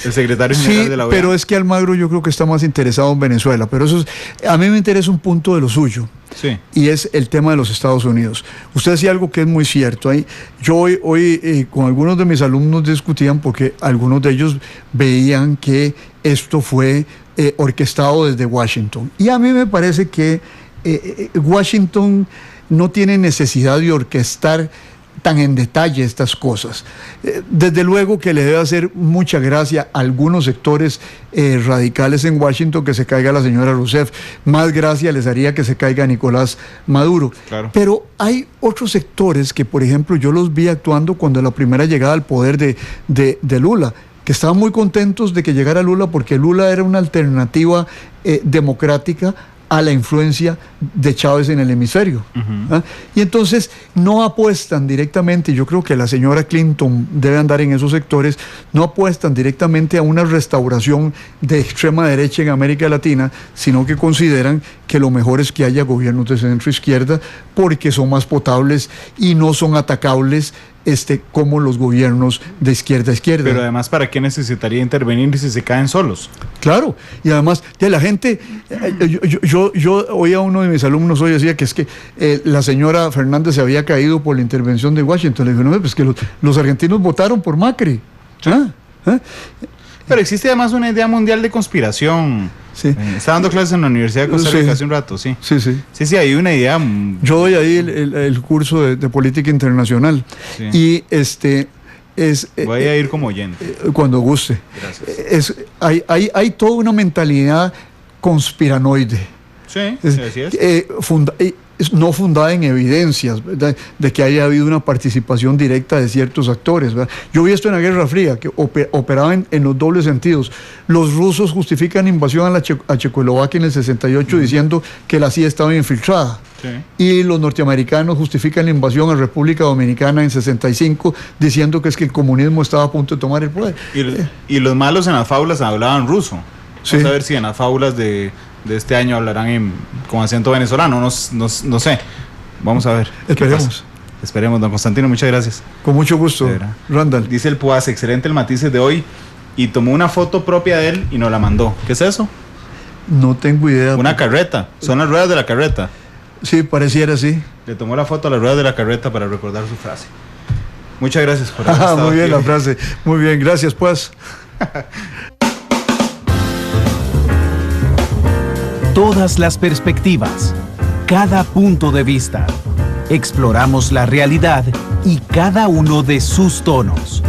el secretario general de la OEA. Pero es que Almagro yo creo que está más interesado en Venezuela, pero eso a mí me interesa un punto de lo suyo, sí, y es el tema de los Estados Unidos. Usted decía algo que es muy cierto. Yo hoy con algunos de mis alumnos discutían porque algunos de ellos veían que esto fue orquestado desde Washington, y a mí me parece que Washington no tiene necesidad de orquestar tan en detalle estas cosas. Desde luego que le debe hacer mucha gracia a algunos sectores radicales en Washington que se caiga la señora Rousseff. Más gracia les haría que se caiga Nicolás Maduro. Claro. Pero hay otros sectores que, por ejemplo, yo los vi actuando cuando la primera llegada al poder de Lula, que estaban muy contentos de que llegara Lula porque Lula era una alternativa democrática a la influencia de Chávez en el hemisferio. Y entonces no apuestan directamente, yo creo que la señora Clinton debe andar en esos sectores, no apuestan directamente a una restauración de extrema derecha en América Latina, sino que consideran que lo mejor es que haya gobiernos de centro izquierda porque son más potables y no son atacables como los gobiernos de izquierda a izquierda. Pero además, ¿para qué necesitaría intervenir si se caen solos? Claro, y además de la gente, yo oía a uno de mis alumnos hoy decía que es que la señora Fernández se había caído por la intervención de Washington. Le digo, no, pues que los argentinos votaron por Macri. Pero existe además una idea mundial de conspiración. Sí. Está dando clases en la Universidad de Costa Rica hace un rato, sí. Sí, hay una idea. Yo doy ahí el curso de política internacional. Sí. Y voy a ir como oyente. Cuando guste. Gracias. Hay toda una mentalidad conspiranoide. Sí, así es. No fundada en evidencias, ¿verdad?, de que haya habido una participación directa de ciertos actores, ¿verdad? Yo vi esto en la Guerra Fría, que operaban en los dobles sentidos. Los rusos justifican invasión a Checoslovaquia en el 68 diciendo que la CIA estaba infiltrada. Sí. Y los norteamericanos justifican la invasión a República Dominicana en 65 diciendo que es que el comunismo estaba a punto de tomar el poder. Y los malos en las fábulas hablaban ruso. Sí. Vamos a ver si en las fábulas de este año hablarán con acento venezolano, no sé. Vamos a ver. Esperemos. Esperemos, don Constantino, muchas gracias. Con mucho gusto, Randall. Dice el Puas, excelente el Matices de hoy, y tomó una foto propia de él y nos la mandó. ¿Qué es eso? No tengo idea. Una carreta, son las ruedas de la carreta. Sí, pareciera así. Le tomó la foto a las ruedas de la carreta para recordar su frase. Muchas gracias por haber estado muy bien aquí. la frase. Muy bien, gracias pues. Todas las perspectivas, cada punto de vista. Exploramos la realidad y cada uno de sus tonos.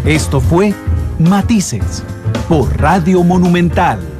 Esto fue Matices por Radio Monumental.